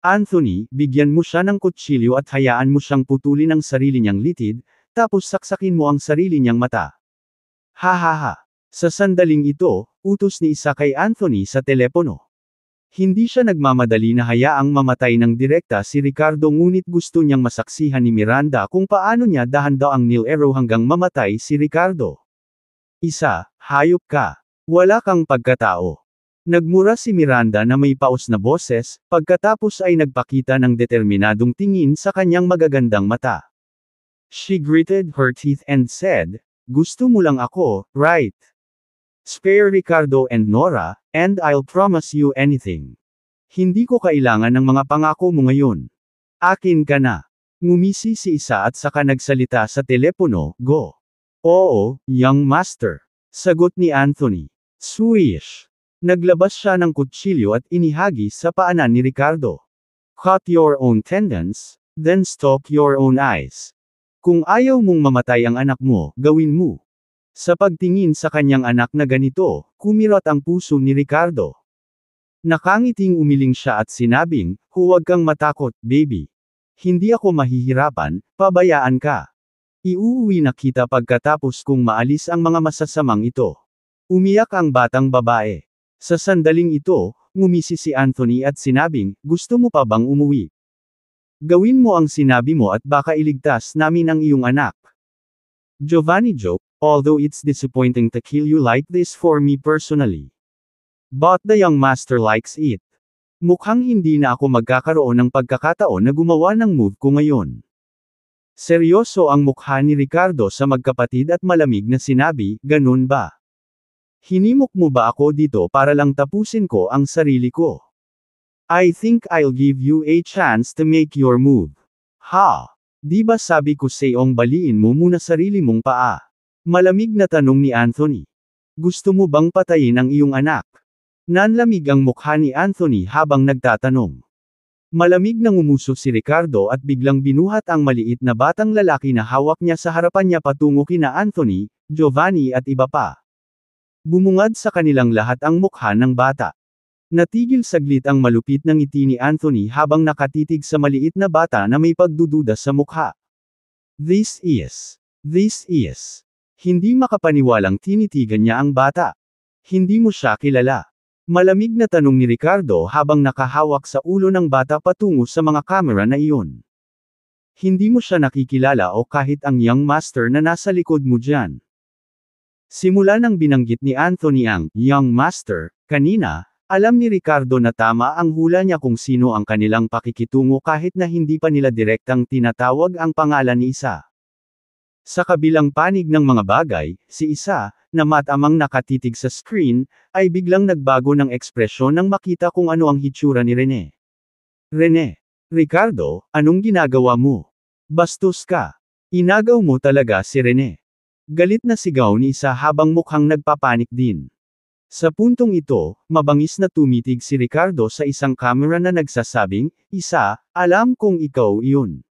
Speaker 1: "Anthony, bigyan mo siya ng kutsilyo at hayaan mo siyang putulin ang sarili niyang litid, tapos saksakin mo ang sarili niyang mata." Ha ha ha. Sa sandaling ito, utos ni Isa kay Anthony sa telepono. Hindi siya nagmamadali na hayaang mamatay ng direkta si Ricardo, ngunit gusto niyang masaksihan ni Miranda kung paano niya dahan-daang nilero hanggang mamatay si Ricardo. "Isa, hayop ka. Wala kang pagkatao." Nagmura si Miranda na may paos na boses, pagkatapos ay nagpakita ng determinadong tingin sa kanyang magagandang mata. She gritted her teeth and said, "Gusto mo lang ako, right? Spare Ricardo and Nora, and I'll promise you anything. Hindi ko kailangan ng mga pangako mo ngayon. Akin ka na." Ngumisi si Isa at saka nagsalita sa telepono, "Go." "Oo, young master." Sagot ni Anthony. Swish. Naglabas siya ng kutsilyo at inihagi sa paanan ni Ricardo. "Cut your own tendons, then stalk your own eyes. Kung ayaw mong mamatay ang anak mo, gawin mo." Sa pagtingin sa kanyang anak na ganito, kumirot ang puso ni Ricardo. Nakangiting umiling siya at sinabing, "Huwag kang matakot, baby. Hindi ako mahihirapan, pabayaan ka. Iuuwi na kita pagkatapos kong maalis ang mga masasamang ito." Umiyak ang batang babae. Sa sandaling ito, ngumisi si Anthony at sinabing, gusto mo pa bang umuwi? Gawin mo ang sinabi mo at baka iligtas namin ang iyong anak. Giovanni joked, although it's disappointing to kill you like this for me personally. But the young master likes it. Mukhang hindi na ako magkakaroon ng pagkakataon na gumawa ng move ko ngayon. Seryoso ang mukha ni Ricardo sa magkapatid at malamig na sinabi, ganun ba? Hinimok mo ba ako dito para lang tapusin ko ang sarili ko? I think I'll give you a chance to make your move. Ha? Di ba sabi ko sa'yong baliin mo muna sarili mong paa? Malamig na tanong ni Anthony. Gusto mo bang patayin ang iyong anak? Nanlamig ang mukha ni Anthony habang nagtatanong. Malamig na ngumuso si Ricardo at biglang binuhat ang maliit na batang lalaki na hawak niya sa harapan niya patungo kina Anthony, Giovanni at iba pa. Bumungad sa kanilang lahat ang mukha ng bata. Natigil saglit ang malupit na ngiti ni Anthony habang nakatitig sa maliit na bata na may pagdududa sa mukha. This is. Hindi makapaniwalang tinitigan niya ang bata. Hindi mo siya kilala. Malamig na tanong ni Ricardo habang nakahawak sa ulo ng bata patungo sa mga kamera na iyon. Hindi mo siya nakikilala o kahit ang young master na nasa likod mo dyan. Simula nang binanggit ni Anthony ang young master kanina, alam ni Ricardo na tama ang hula niya kung sino ang kanilang pakikitungo kahit na hindi pa nila direktang tinatawag ang pangalan ni Isa. Sa kabilang panig ng mga bagay, si Isa, na matamang nakatitig sa screen, ay biglang nagbago ng ekspresyon nang makita kung ano ang hitsura ni Rene. Rene. Ricardo, anong ginagawa mo? Bastos ka. Inagaw mo talaga si Rene. Galit na sigaw ni Isa habang mukhang nagpapanik din. Sa puntong ito, mabangis na tumitig si Ricardo sa isang camera na nagsasabing, Isa, alam kong ikaw iyon.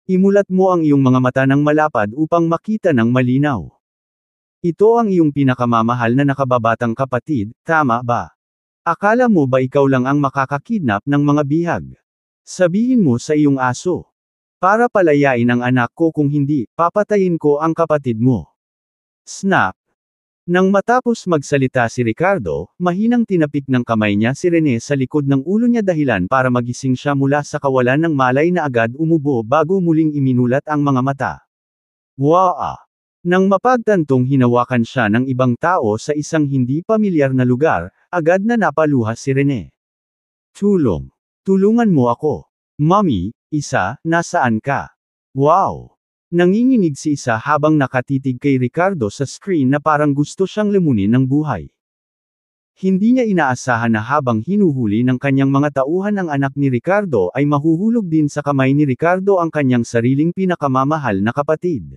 Speaker 1: Imulat mo ang iyong mga mata ng malapad upang makita ng malinaw. Ito ang iyong pinakamamahal na nakababatang kapatid, tama ba? Akala mo ba ikaw lang ang makakakidnap ng mga bihag? Sabihin mo sa iyong aso. Para palayain ang anak ko kung hindi, papatayin ko ang kapatid mo. Snap. Nang matapos magsalita si Ricardo, mahinang tinapik ng kamay niya si Rene sa likod ng ulo niya dahilan para magising siya mula sa kawalan ng malay na agad umubo bago muling iminulat ang mga mata. Waa! Nang mapagtantong hinawakan siya ng ibang tao sa isang hindi pamilyar na lugar, agad na napaluha si Rene. Tulong! Tulungan mo ako! Mommy, Isa, nasaan ka? Wow! Nanginginig si Isa habang nakatitig kay Ricardo sa screen na parang gusto siyang lamunin ng buhay. Hindi niya inaasahan na habang hinuhuli ng kanyang mga tauhan ang anak ni Ricardo ay mahuhulog din sa kamay ni Ricardo ang kanyang sariling pinakamamahal na kapatid.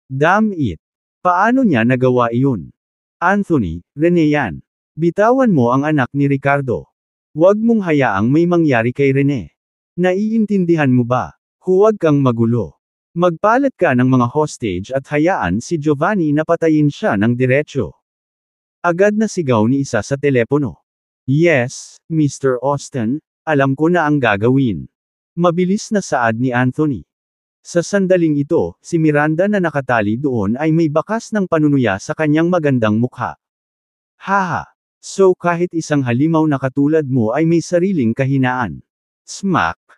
Speaker 1: Damn it! Paano niya nagawa iyon? Anthony, Rene yan. Bitawan mo ang anak ni Ricardo. Huwag mong hayaang may mangyari kay Rene. Naiintindihan mo ba? Huwag kang magulo. Magpalat ka ng mga hostage at hayaan si Giovanni na patayin siya ng diretsyo. Agad na sigaw ni Isa sa telepono. Yes, Mr. Austin, alam ko na ang gagawin. Mabilis na saad ni Anthony. Sa sandaling ito, si Miranda na nakatali doon ay may bakas ng panunuya sa kanyang magandang mukha. Haha! So kahit isang halimaw na katulad mo ay may sariling kahinaan. Smack!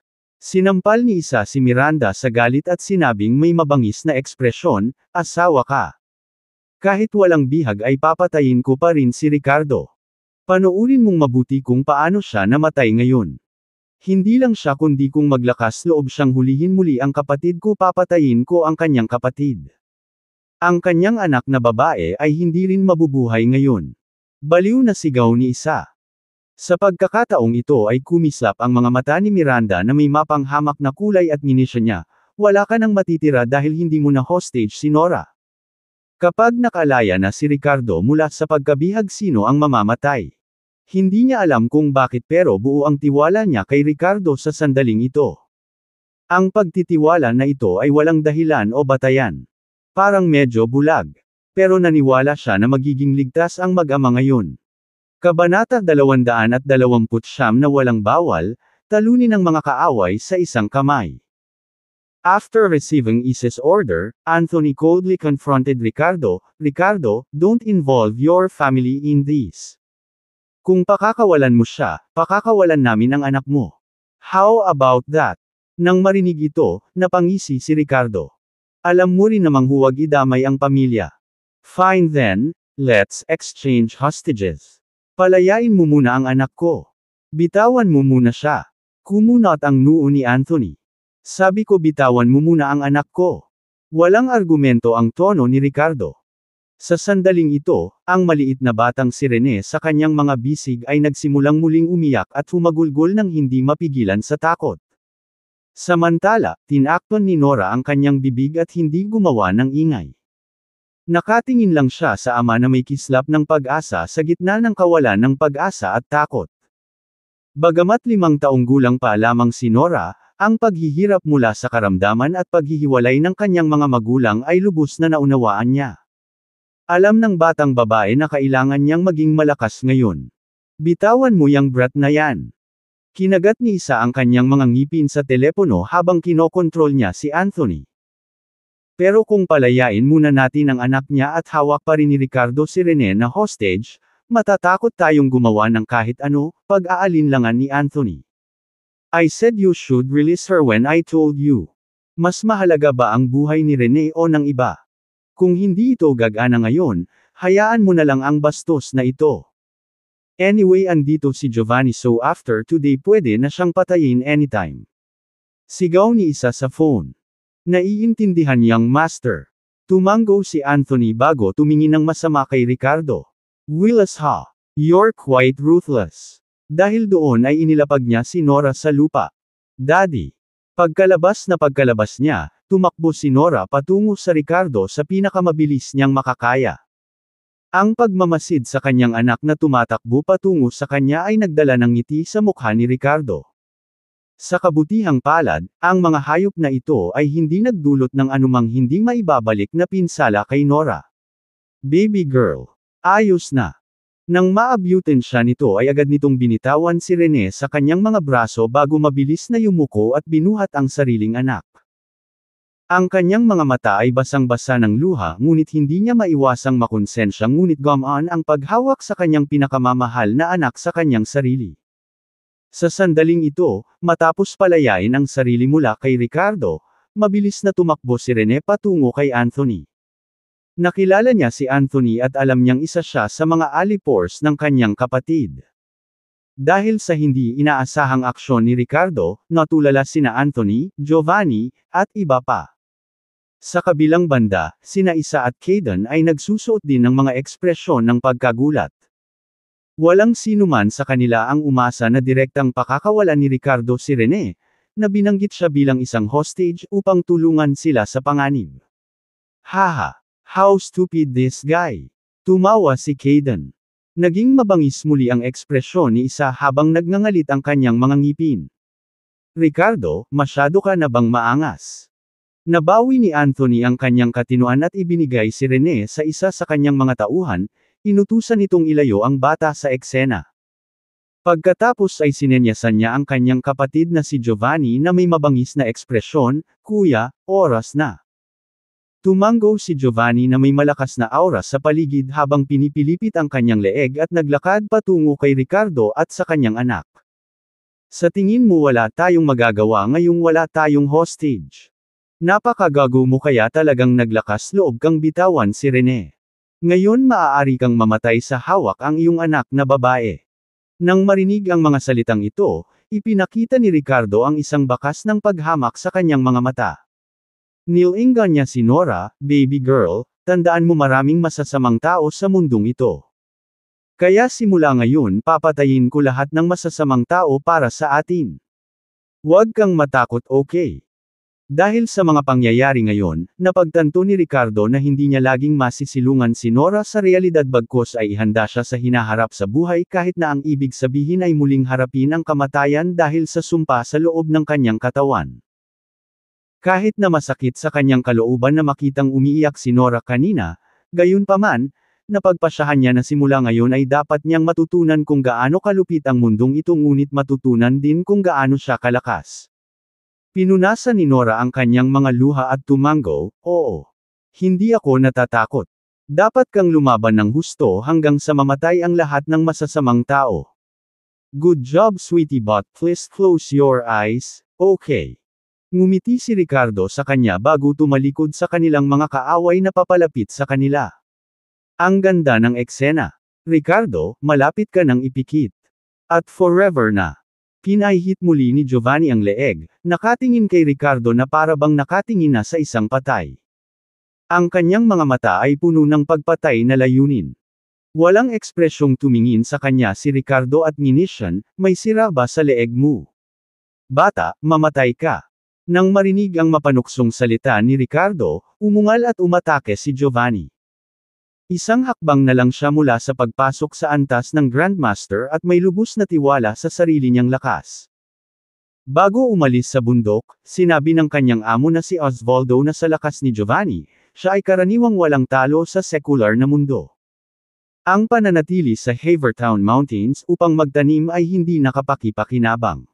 Speaker 1: Sinampal ni Isa si Miranda sa galit at sinabing may mabangis na ekspresyon, asawa ka. Kahit walang bihag ay papatayin ko pa rin si Ricardo. Panoorin mong mabuti kung paano siya namatay ngayon. Hindi lang siya kundi kung maglakas loob siyang hulihin muli ang kapatid ko papatayin ko ang kanyang kapatid. Ang kanyang anak na babae ay hindi rin mabubuhay ngayon. Baliw na sigaw ni Isa. Sa pagkakataong ito ay kumislap ang mga mata ni Miranda na may mapanghamak na kulay at nginisya niya, wala ka nang matitira dahil hindi mo na hostage si Nora. Kapag nakalaya na si Ricardo mula sa pagkabihag sino ang mamamatay. Hindi niya alam kung bakit pero buo ang tiwala niya kay Ricardo sa sandaling ito. Ang pagtitiwala na ito ay walang dahilan o batayan. Parang medyo bulag. Pero naniwala siya na magiging ligtas ang mag-ama ngayon. Kabanata 229 na walang bawal, talunin ng mga kaaway sa isang kamay. After receiving Isa's order, Anthony coldly confronted Ricardo, Ricardo, don't involve your family in this. Kung pakakawalan mo siya, pakakawalan namin ang anak mo. How about that? Nang marinig ito, napangisi si Ricardo. Alam mo rin namang huwag idamay ang pamilya. Fine then, let's exchange hostages. Palayain mo muna ang anak ko. Bitawan mo muna siya. Kumunot ang noo ni Anthony. Sabi ko bitawan mo muna ang anak ko. Walang argumento ang tono ni Ricardo. Sa sandaling ito, ang maliit na batang si Rene sa kanyang mga bisig ay nagsimulang muling umiyak at humagulgol ng hindi mapigilan sa takot. Samantala, tinakpan ni Nora ang kanyang bibig at hindi gumawa ng ingay. Nakatingin lang siya sa ama na may kislap ng pag-asa sa gitna ng kawalan ng pag-asa at takot. Bagamat 5 taong gulang pa lamang si Nora, ang paghihirap mula sa karamdaman at paghihiwalay ng kanyang mga magulang ay lubos na naunawaan niya. Alam ng batang babae na kailangan niyang maging malakas ngayon. Bitawan mo yang brat na yan. Kinagat ni Isa ang kanyang mga ngipin sa telepono habang kinokontrol niya si Anthony. Pero kung palayain muna natin ang anak niya at hawak pa rin ni Ricardo si Rene na hostage, matatakot tayong gumawa ng kahit ano, pag-aalinlangan ni Anthony. I said you should release her when I told you. Mas mahalaga ba ang buhay ni Rene o ng iba? Kung hindi ito gagana ngayon, hayaan mo na lang ang bastos na ito. Anyway, andito si Giovanni, so after today pwede na siyang patayin anytime. Sigaw ni Isa sa phone. Naiintindihan niyang master. Tumango si Anthony bago tumingin ng masama kay Ricardo. Willis ha, you're quite ruthless. Dahil doon ay inilapag niya si Nora sa lupa. Daddy. Pagkalabas niya, tumakbo si Nora patungo sa Ricardo sa pinakamabilis niyang makakaya. Ang pagmamasid sa kanyang anak na tumatakbo patungo sa kanya ay nagdala ng ngiti sa mukha ni Ricardo. Sa kabutihang palad, ang mga hayop na ito ay hindi nagdulot ng anumang hindi maibabalik na pinsala kay Nora. Baby girl. Ayos na. Nang maabyutin siya nito ay agad nitong binitawan si Rene sa kanyang mga braso bago mabilis na yumuko at binuhat ang sariling anak. Ang kanyang mga mata ay basang-basa ng luha ngunit hindi niya maiwasang makonsensya ngunit gumaan ang paghawak sa kanyang pinakamamahal na anak sa kanyang sarili. Sa sandaling ito, matapos palayain ang sarili mula kay Ricardo, mabilis na tumakbo si Rene patungo kay Anthony. Nakilala niya si Anthony at alam niyang isa siya sa mga alipores ng kanyang kapatid. Dahil sa hindi inaasahang aksyon ni Ricardo, natulala sina Anthony, Giovanni, at iba pa. Sa kabilang banda, sina Isa at Caden ay nagsusuot din ng mga ekspresyon ng pagkagulat. Walang sinuman sa kanila ang umasa na direktang pakakawalan ni Ricardo si Rene, na binanggit siya bilang isang hostage upang tulungan sila sa panganib. Haha! How stupid this guy! Tumawa si Caden. Naging mabangis muli ang ekspresyon ni Isa habang nagngangalit ang kanyang mga ngipin. Ricardo, masyado ka na bang maangas? Nabawi ni Anthony ang kanyang katinoan at ibinigay si Rene sa isa sa kanyang mga tauhan, inutusan nitong ilayo ang bata sa eksena. Pagkatapos ay sinenyasan niya ang kanyang kapatid na si Giovanni na may mabangis na ekspresyon, Kuya, oras na. Tumango si Giovanni na may malakas na aura sa paligid habang pinipilipit ang kanyang leeg at naglakad patungo kay Ricardo at sa kanyang anak. Sa tingin mo wala tayong magagawa ngayong wala tayong hostage. Napakagago mo kaya talagang naglakas loob kang bitawan si Rene. Ngayon maaari kang mamatay sa hawak ang iyong anak na babae. Nang marinig ang mga salitang ito, ipinakita ni Ricardo ang isang bakas ng paghamak sa kanyang mga mata. Nilingan niya si Nora, baby girl, tandaan mo maraming masasamang tao sa mundong ito. Kaya simula ngayon papatayin ko lahat ng masasamang tao para sa atin. Huwag kang matakot, okay? Dahil sa mga pangyayari ngayon, napagtanto ni Ricardo na hindi niya laging masisilungan si Nora sa realidad bagkus ay ihanda siya sa hinaharap sa buhay kahit na ang ibig sabihin ay muling harapin ang kamatayan dahil sa sumpa sa loob ng kanyang katawan. Kahit na masakit sa kanyang kalooban na makitang umiiyak si Nora kanina, gayunpaman, napagpasyahan niya na simula ngayon ay dapat niyang matutunan kung gaano kalupit ang mundong ito ngunit matutunan din kung gaano siya kalakas. Pinunasan ni Nora ang kanyang mga luha at tumango, oo. Hindi ako natatakot. Dapat kang lumaban ng husto hanggang sa mamatay ang lahat ng masasamang tao. Good job sweetie but please close your eyes, okay. Ngumiti si Ricardo sa kanya bago tumalikod sa kanilang mga kaaway na papalapit sa kanila. Ang ganda ng eksena. Ricardo, malapit ka nang ipikit. At forever na. Pinahihit muli ni Giovanni ang leeg, nakatingin kay Ricardo na parabang nakatingin na sa isang patay. Ang kanyang mga mata ay puno ng pagpatay na layunin. Walang ekspresyong tumingin sa kanya si Ricardo at nginisyan, may sira ba sa leeg mo? Bata, mamatay ka. Nang marinig ang mapanuksong salita ni Ricardo, umungal at umatake si Giovanni. Isang hakbang na lang siya mula sa pagpasok sa antas ng Grandmaster at may lubos na tiwala sa sarili niyang lakas. Bago umalis sa bundok, sinabi ng kanyang amo na si Osvaldo na sa lakas ni Giovanni, siya ay karaniwang walang talo sa sekular na mundo. Ang pananatili sa Havertown Mountains upang magtanim ay hindi nakapaki-pakinabang.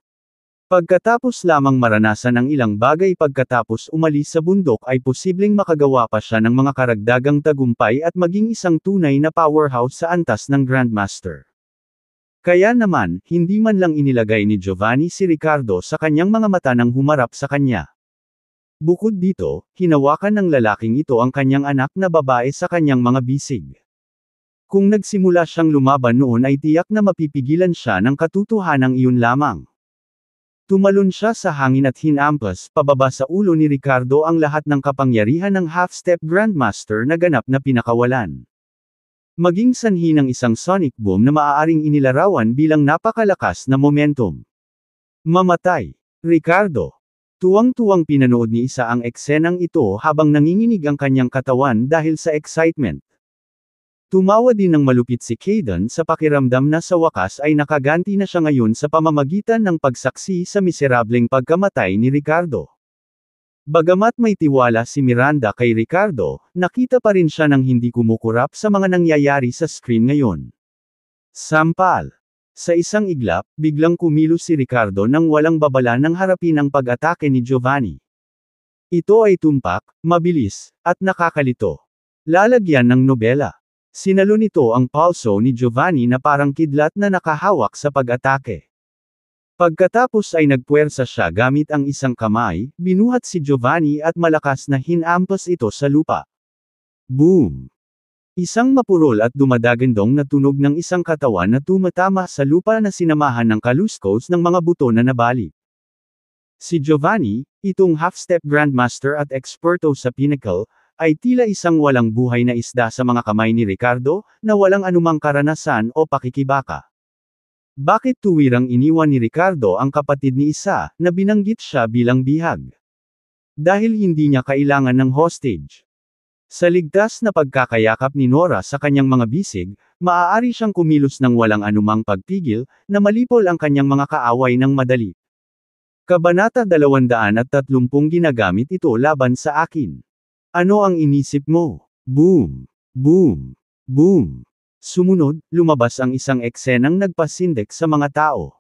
Speaker 1: Pagkatapos lamang maranasan ang ilang bagay pagkatapos umalis sa bundok ay posibleng makagawa pa siya ng mga karagdagang tagumpay at maging isang tunay na powerhouse sa antas ng Grandmaster. Kaya naman, hindi man lang inilagay ni Giovanni si Ricardo sa kanyang mga mata nang humarap sa kanya. Bukod dito, hinawakan ng lalaking ito ang kanyang anak na babae sa kanyang mga bisig. Kung nagsimula siyang lumaban noon ay tiyak na mapipigilan siya ng katotohanang iyon lamang. Tumalon siya sa hangin at hinampas pababa sa ulo ni Ricardo ang lahat ng kapangyarihan ng half-step Grandmaster na ganap na pinakawalan. Maging sanhi ng isang sonic boom na maaaring inilarawan bilang napakalakas na momentum. Mamatay. Ricardo. Tuwang-tuwang pinanood ni Isa ang eksenang ito habang nanginginig ang kanyang katawan dahil sa excitement. Tumawa din ng malupit si Kayden sa pakiramdam na sa wakas ay nakaganti na siya ngayon sa pamamagitan ng pagsaksi sa miserableng pagkamatay ni Ricardo. Bagamat may tiwala si Miranda kay Ricardo, nakita pa rin siya ng hindi kumukurap sa mga nangyayari sa screen ngayon. Sampal. Sa isang iglap, biglang kumilos si Ricardo nang walang babala nang harapin ang pag-atake ni Giovanni. Ito ay tumpak, mabilis, at nakakalito. Lalagyan ng nobela. Sinalo nito ang pulso ni Giovanni na parang kidlat na nakahawak sa pag-atake. Pagkatapos ay nagpuwersa siya gamit ang isang kamay, binuhat si Giovanni at malakas na hinampas ito sa lupa. Boom! Isang mapurol at dumadagandong na tunog ng isang katawan na tumatama sa lupa na sinamahan ng kaluskos ng mga buto na nabali. Si Giovanni, itong half-step Grandmaster at eksperto sa Pinnacle, ay tila isang walang buhay na isda sa mga kamay ni Ricardo, na walang anumang karanasan o pakikibaka. Bakit tuwirang iniwan ni Ricardo ang kapatid ni Isa, na binanggit siya bilang bihag? Dahil hindi niya kailangan ng hostage. Sa ligtas na pagkakayakap ni Nora sa kanyang mga bisig, maaari siyang kumilos ng walang anumang pagpigil, na malipol ang kanyang mga kaaway ng madali. Kabanata 230 ginagamit ito laban sa akin. Ano ang inisip mo? Boom! Boom! Boom! Sumunod, lumabas ang isang eksenang nagpasindek sa mga tao.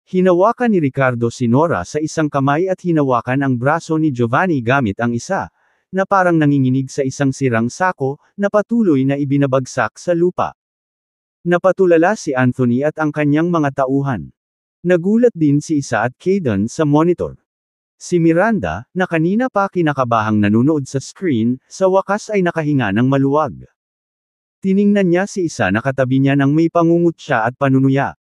Speaker 1: Hinawakan ni Ricardo si Nora sa isang kamay at hinawakan ang braso ni Giovanni gamit ang isa, na parang nanginginig sa isang sirang sako, na patuloy na ibinabagsak sa lupa. Napatulala si Anthony at ang kanyang mga tauhan. Nagulat din si Isa at Kayden sa monitor. Si Miranda, na kanina pa kinakabahang nanunood sa screen, sa wakas ay nakahinga ng maluwag. Tiningnan niya si Isa na katabi niya nang may pangungutya at panunuya.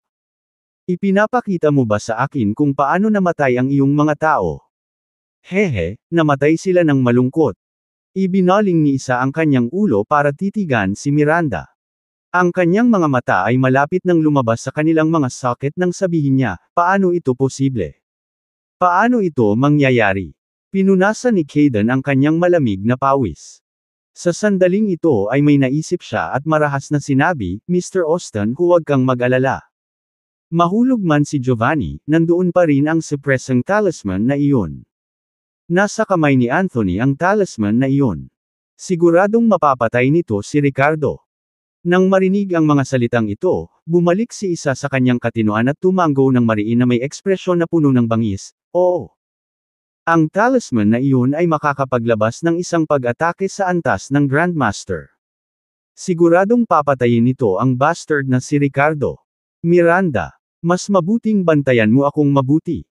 Speaker 1: Ipinapakita mo ba sa akin kung paano namatay ang iyong mga tao? Hehe, namatay sila ng malungkot. Ibinaling ni Isa ang kanyang ulo para titigan si Miranda. Ang kanyang mga mata ay malapit nang lumabas sa kanilang mga socket nang sabihin niya, paano ito posible? Paano ito mangyayari? Pinunasan ni Kayden ang kanyang malamig na pawis. Sa sandaling ito ay may naisip siya at marahas na sinabi, Mr. Austin, huwag kang mag-alala. Mahulog man si Giovanni, nandoon pa rin ang suppressing talisman na iyon. Nasa kamay ni Anthony ang talisman na iyon. Siguradong mapapatay nito si Ricardo. Nang marinig ang mga salitang ito, bumalik si Isa sa kanyang katinoan at tumango ng mariin na may ekspresyon na puno ng bangis, oo. Ang talisman na iyon ay makakapaglabas ng isang pag-atake sa antas ng Grandmaster. Siguradong papatayin nito ang bastard na si Ricardo. Miranda, mas mabuting bantayan mo akong mabuti.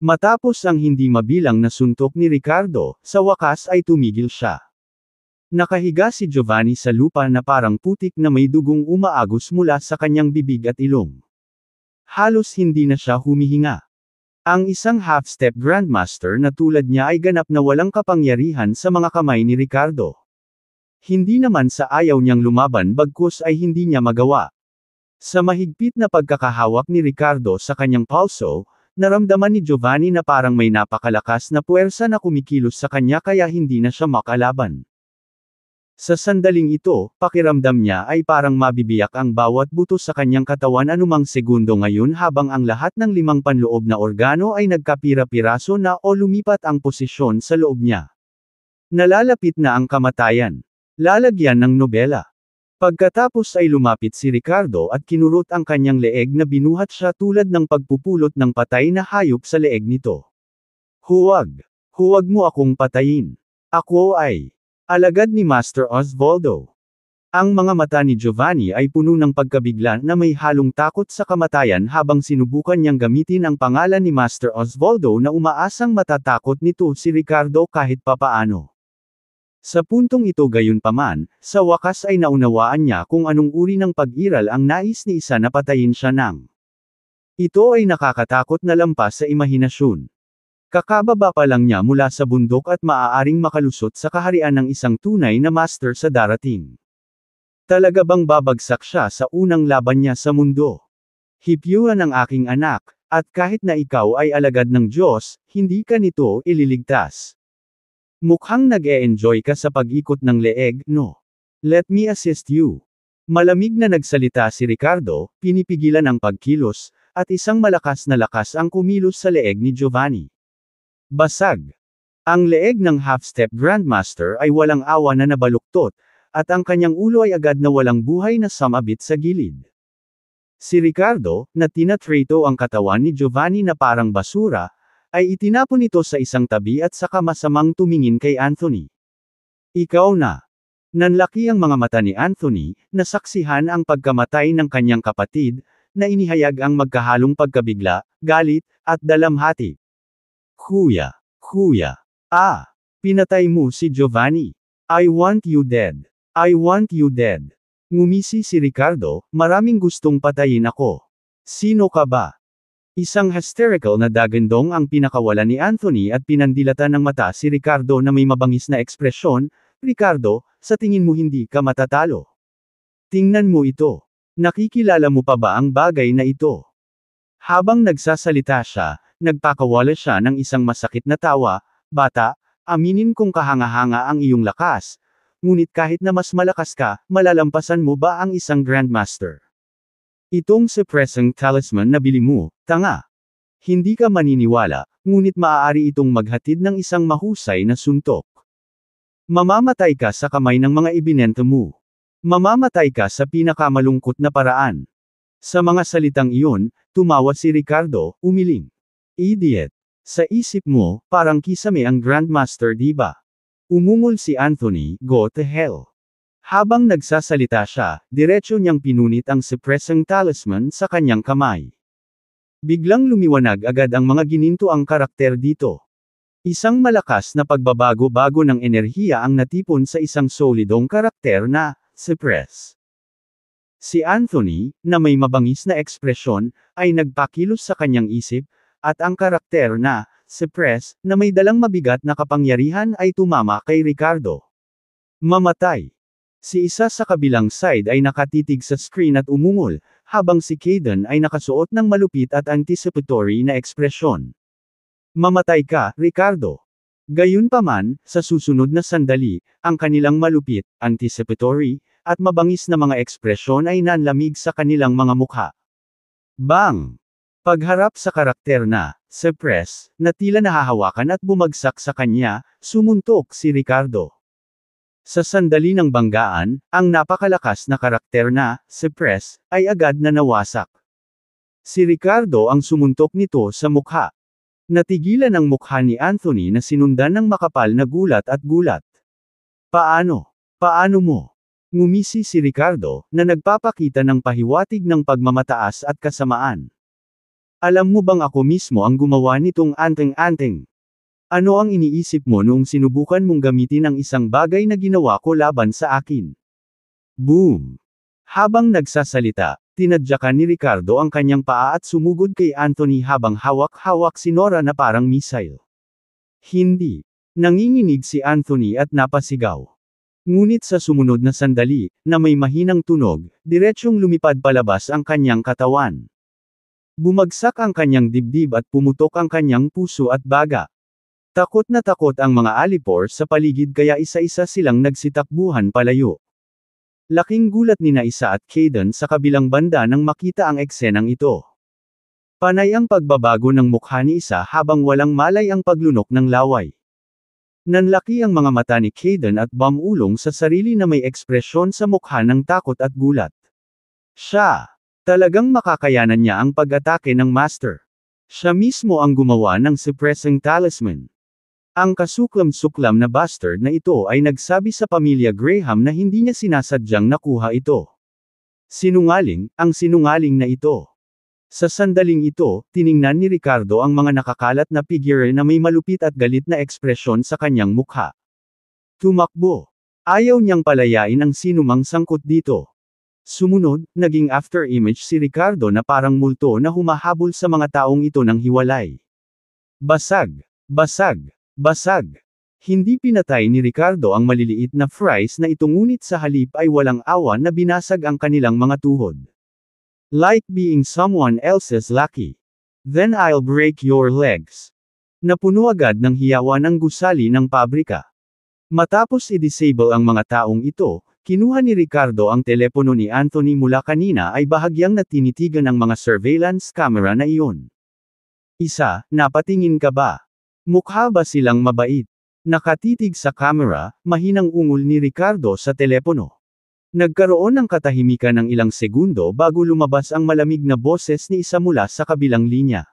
Speaker 1: Matapos ang hindi mabilang na suntok ni Ricardo, sa wakas ay tumigil siya. Nakahiga si Giovanni sa lupa na parang putik na may dugong umaagos mula sa kanyang bibig at ilong. Halos hindi na siya humihinga. Ang isang half-step grandmaster na tulad niya ay ganap na walang kapangyarihan sa mga kamay ni Ricardo. Hindi naman sa ayaw niyang lumaban bagkus ay hindi niya magawa. Sa mahigpit na pagkakahawak ni Ricardo sa kanyang pulso, naramdaman ni Giovanni na parang may napakalakas na puwersa na kumikilos sa kanya kaya hindi na siya makalaban. Sa sandaling ito, pakiramdam niya ay parang mabibiyak ang bawat buto sa kanyang katawan anumang segundo ngayon habang ang lahat ng 5 panloob na organo ay nagkapira-piraso na o lumipat ang posisyon sa loob niya. Nalalapit na ang kamatayan. Lalagyan ng nobela. Pagkatapos ay lumapit si Ricardo at kinurot ang kanyang leeg na binuhat siya tulad ng pagpupulot ng patay na hayop sa leeg nito. Huwag! Huwag mo akong patayin. Ako ay alagad ni Master Osvaldo. Ang mga mata ni Giovanni ay puno ng pagkabigla na may halong takot sa kamatayan habang sinubukan niyang gamitin ang pangalan ni Master Osvaldo na umaasang matatakot nito si Ricardo kahit papaano. Sa puntong ito gayunpaman, sa wakas ay naunawaan niya kung anong uri ng pag-iral ang nais ni isa na patayin siya ng. Ito ay nakakatakot na lampas sa imahinasyon. Kakababa pa lang niya mula sa bundok at maaaring makalusot sa kaharian ng isang tunay na master sa darating. Talaga bang babagsak siya sa unang laban niya sa mundo? Hipyuhan ang aking anak, at kahit na ikaw ay alagad ng Diyos, hindi ka nito ililigtas. Mukhang nag-e-enjoy ka sa pag-ikot ng leeg, no? Let me assist you. Malamig na nagsalita si Ricardo, pinipigilan ang pagkilos, at isang malakas na lakas ang kumilos sa leeg ni Giovanni. Basag. Ang leeg ng half-step grandmaster ay walang awa na nabaluktot, at ang kanyang ulo ay agad na walang buhay na sumabit sa gilid. Si Ricardo, na tinatrato ang katawan ni Giovanni na parang basura, ay itinapon ito sa isang tabi at saka masamang tumingin kay Anthony. Ikaw na. Nanlaki ang mga mata ni Anthony, nasaksihan ang pagkamatay ng kanyang kapatid, na inihayag ang magkahalong pagkabigla, galit, at dalamhati. Kuya. Pinatay mo si Giovanni. I want you dead. I want you dead. Ngumisi si Ricardo, maraming gustong patayin ako. Sino ka ba? Isang hysterical na dagandong ang pinakawalan ni Anthony at pinandilatan ng mata si Ricardo na may mabangis na ekspresyon. Ricardo, sa tingin mo hindi ka matatalo? Tingnan mo ito. Nakikilala mo pa ba ang bagay na ito? Habang nagsasalita siya, nagpakawala siya ng isang masakit na tawa. Bata, aminin kong kahanga-hanga ang iyong lakas. Ngunit kahit na mas malakas ka, malalampasan mo ba ang isang Grandmaster? Itong suppressing talisman na bili mo, tanga. Hindi ka maniniwala, ngunit maaari itong maghatid ng isang mahusay na suntok. Mamamatay ka sa kamay ng mga ibinenta mo. Mamamatay ka sa pinakamalungkot na paraan. Sa mga salitang iyon, tumawa si Ricardo, umiling. Idiot. Sa isip mo, parang kisame ang Grandmaster diba? Umungol si Anthony, go to hell. Habang nagsasalita siya, diretso niyang pinunit ang suppressing talisman sa kanyang kamay. Biglang lumiwanag agad ang mga ginintuang karakter dito. Isang malakas na pagbabago-bago ng enerhiya ang natipon sa isang solidong karakter na, suppress. Si Anthony, na may mabangis na ekspresyon, ay nagpakilos sa kanyang isip, at ang karakter na, suppress, na may dalang mabigat na kapangyarihan ay tumama kay Ricardo. Mamatay. Si isa sa kabilang side ay nakatitig sa screen at umungol, habang si Caden ay nakasuot ng malupit at anticipatory na ekspresyon. Mamatay ka, Ricardo. Gayunpaman, sa susunod na sandali, ang kanilang malupit, anticipatory, at mabangis na mga ekspresyon ay nanlamig sa kanilang mga mukha. Bang! Pagharap sa karakter na, suppress, na tila nahahawakan at bumagsak sa kanya, sumuntok si Ricardo. Sa sandali ng banggaan, ang napakalakas na karakter na, suppress, ay agad na nawasak. Si Ricardo ang sumuntok nito sa mukha. Natigilan ang mukha ni Anthony na sinundan ng makapal na gulat at gulat. Paano? Paano mo? Ngumisi si Ricardo, na nagpapakita ng pahiwatig ng pagmamataas at kasamaan. Alam mo bang ako mismo ang gumawa nitong anteng-anteng? Ano ang iniisip mo noong sinubukan mong gamitin ang isang bagay na ginawa ko laban sa akin? Boom! Habang nagsasalita, tinadyakan ni Ricardo ang kanyang paa at sumugod kay Anthony habang hawak-hawak si Nora na parang missile. Hindi. Nanginginig si Anthony at napasigaw. Ngunit sa sumunod na sandali, na may mahinang tunog, diretsyong lumipad palabas ang kanyang katawan. Bumagsak ang kanyang dibdib at pumutok ang kanyang puso at baga. Takot na takot ang mga alipor sa paligid kaya isa-isa silang nagsitakbuhan palayo. Laking gulat ni Naisa at Kayden sa kabilang banda nang makita ang eksenang ito. Panay ang pagbabago ng mukha ni Isa habang walang malay ang paglunok ng laway. Nanlaki ang mga mata ni Kayden at bumulong sa sarili na may ekspresyon sa mukha ng takot at gulat. Siya! Talagang makakayanan niya ang pag-atake ng Master. Siya mismo ang gumawa ng suppressing talisman. Ang kasuklam-suklam na bastard na ito ay nagsabi sa pamilya Graham na hindi niya sinasadyang nakuha ito. Sinungaling, ang sinungaling na ito. Sa sandaling ito, tiningnan ni Ricardo ang mga nakakalat na figure na may malupit at galit na ekspresyon sa kanyang mukha. Tumakbo. Ayaw niyang palayain ang sinumang sangkot dito. Sumunod, naging after image si Ricardo na parang multo na humahabol sa mga taong ito ng hiwalay. Basag. Basag. Basag. Hindi pinatay ni Ricardo ang maliliit na fries na ito ngunit sa halip ay walang awa na binasag ang kanilang mga tuhod. Like being someone else's lucky. Then I'll break your legs. Napuno agad ng hiyawan ang gusali ng pabrika. Matapos i-disable ang mga taong ito, kinuha ni Ricardo ang telepono ni Anthony mula kanina ay bahagyang natinitigan ang mga surveillance camera na iyon. Isa, napatingin ka ba? Mukha ba silang mabait? Nakatitig sa camera, mahinang ungol ni Ricardo sa telepono. Nagkaroon ng katahimikan ng ilang segundo bago lumabas ang malamig na boses ni Isa mula sa kabilang linya.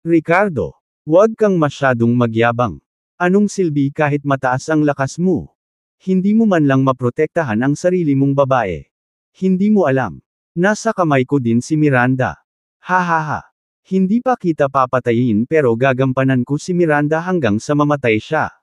Speaker 1: Ricardo, huwag kang masyadong magyabang. Anong silbi kahit mataas ang lakas mo? Hindi mo man lang maprotektahan ang sarili mong babae. Hindi mo alam. Nasa kamay ko din si Miranda. Hahaha. Hindi pa kita papatayin pero gagampanan ko si Miranda hanggang sa mamatay siya.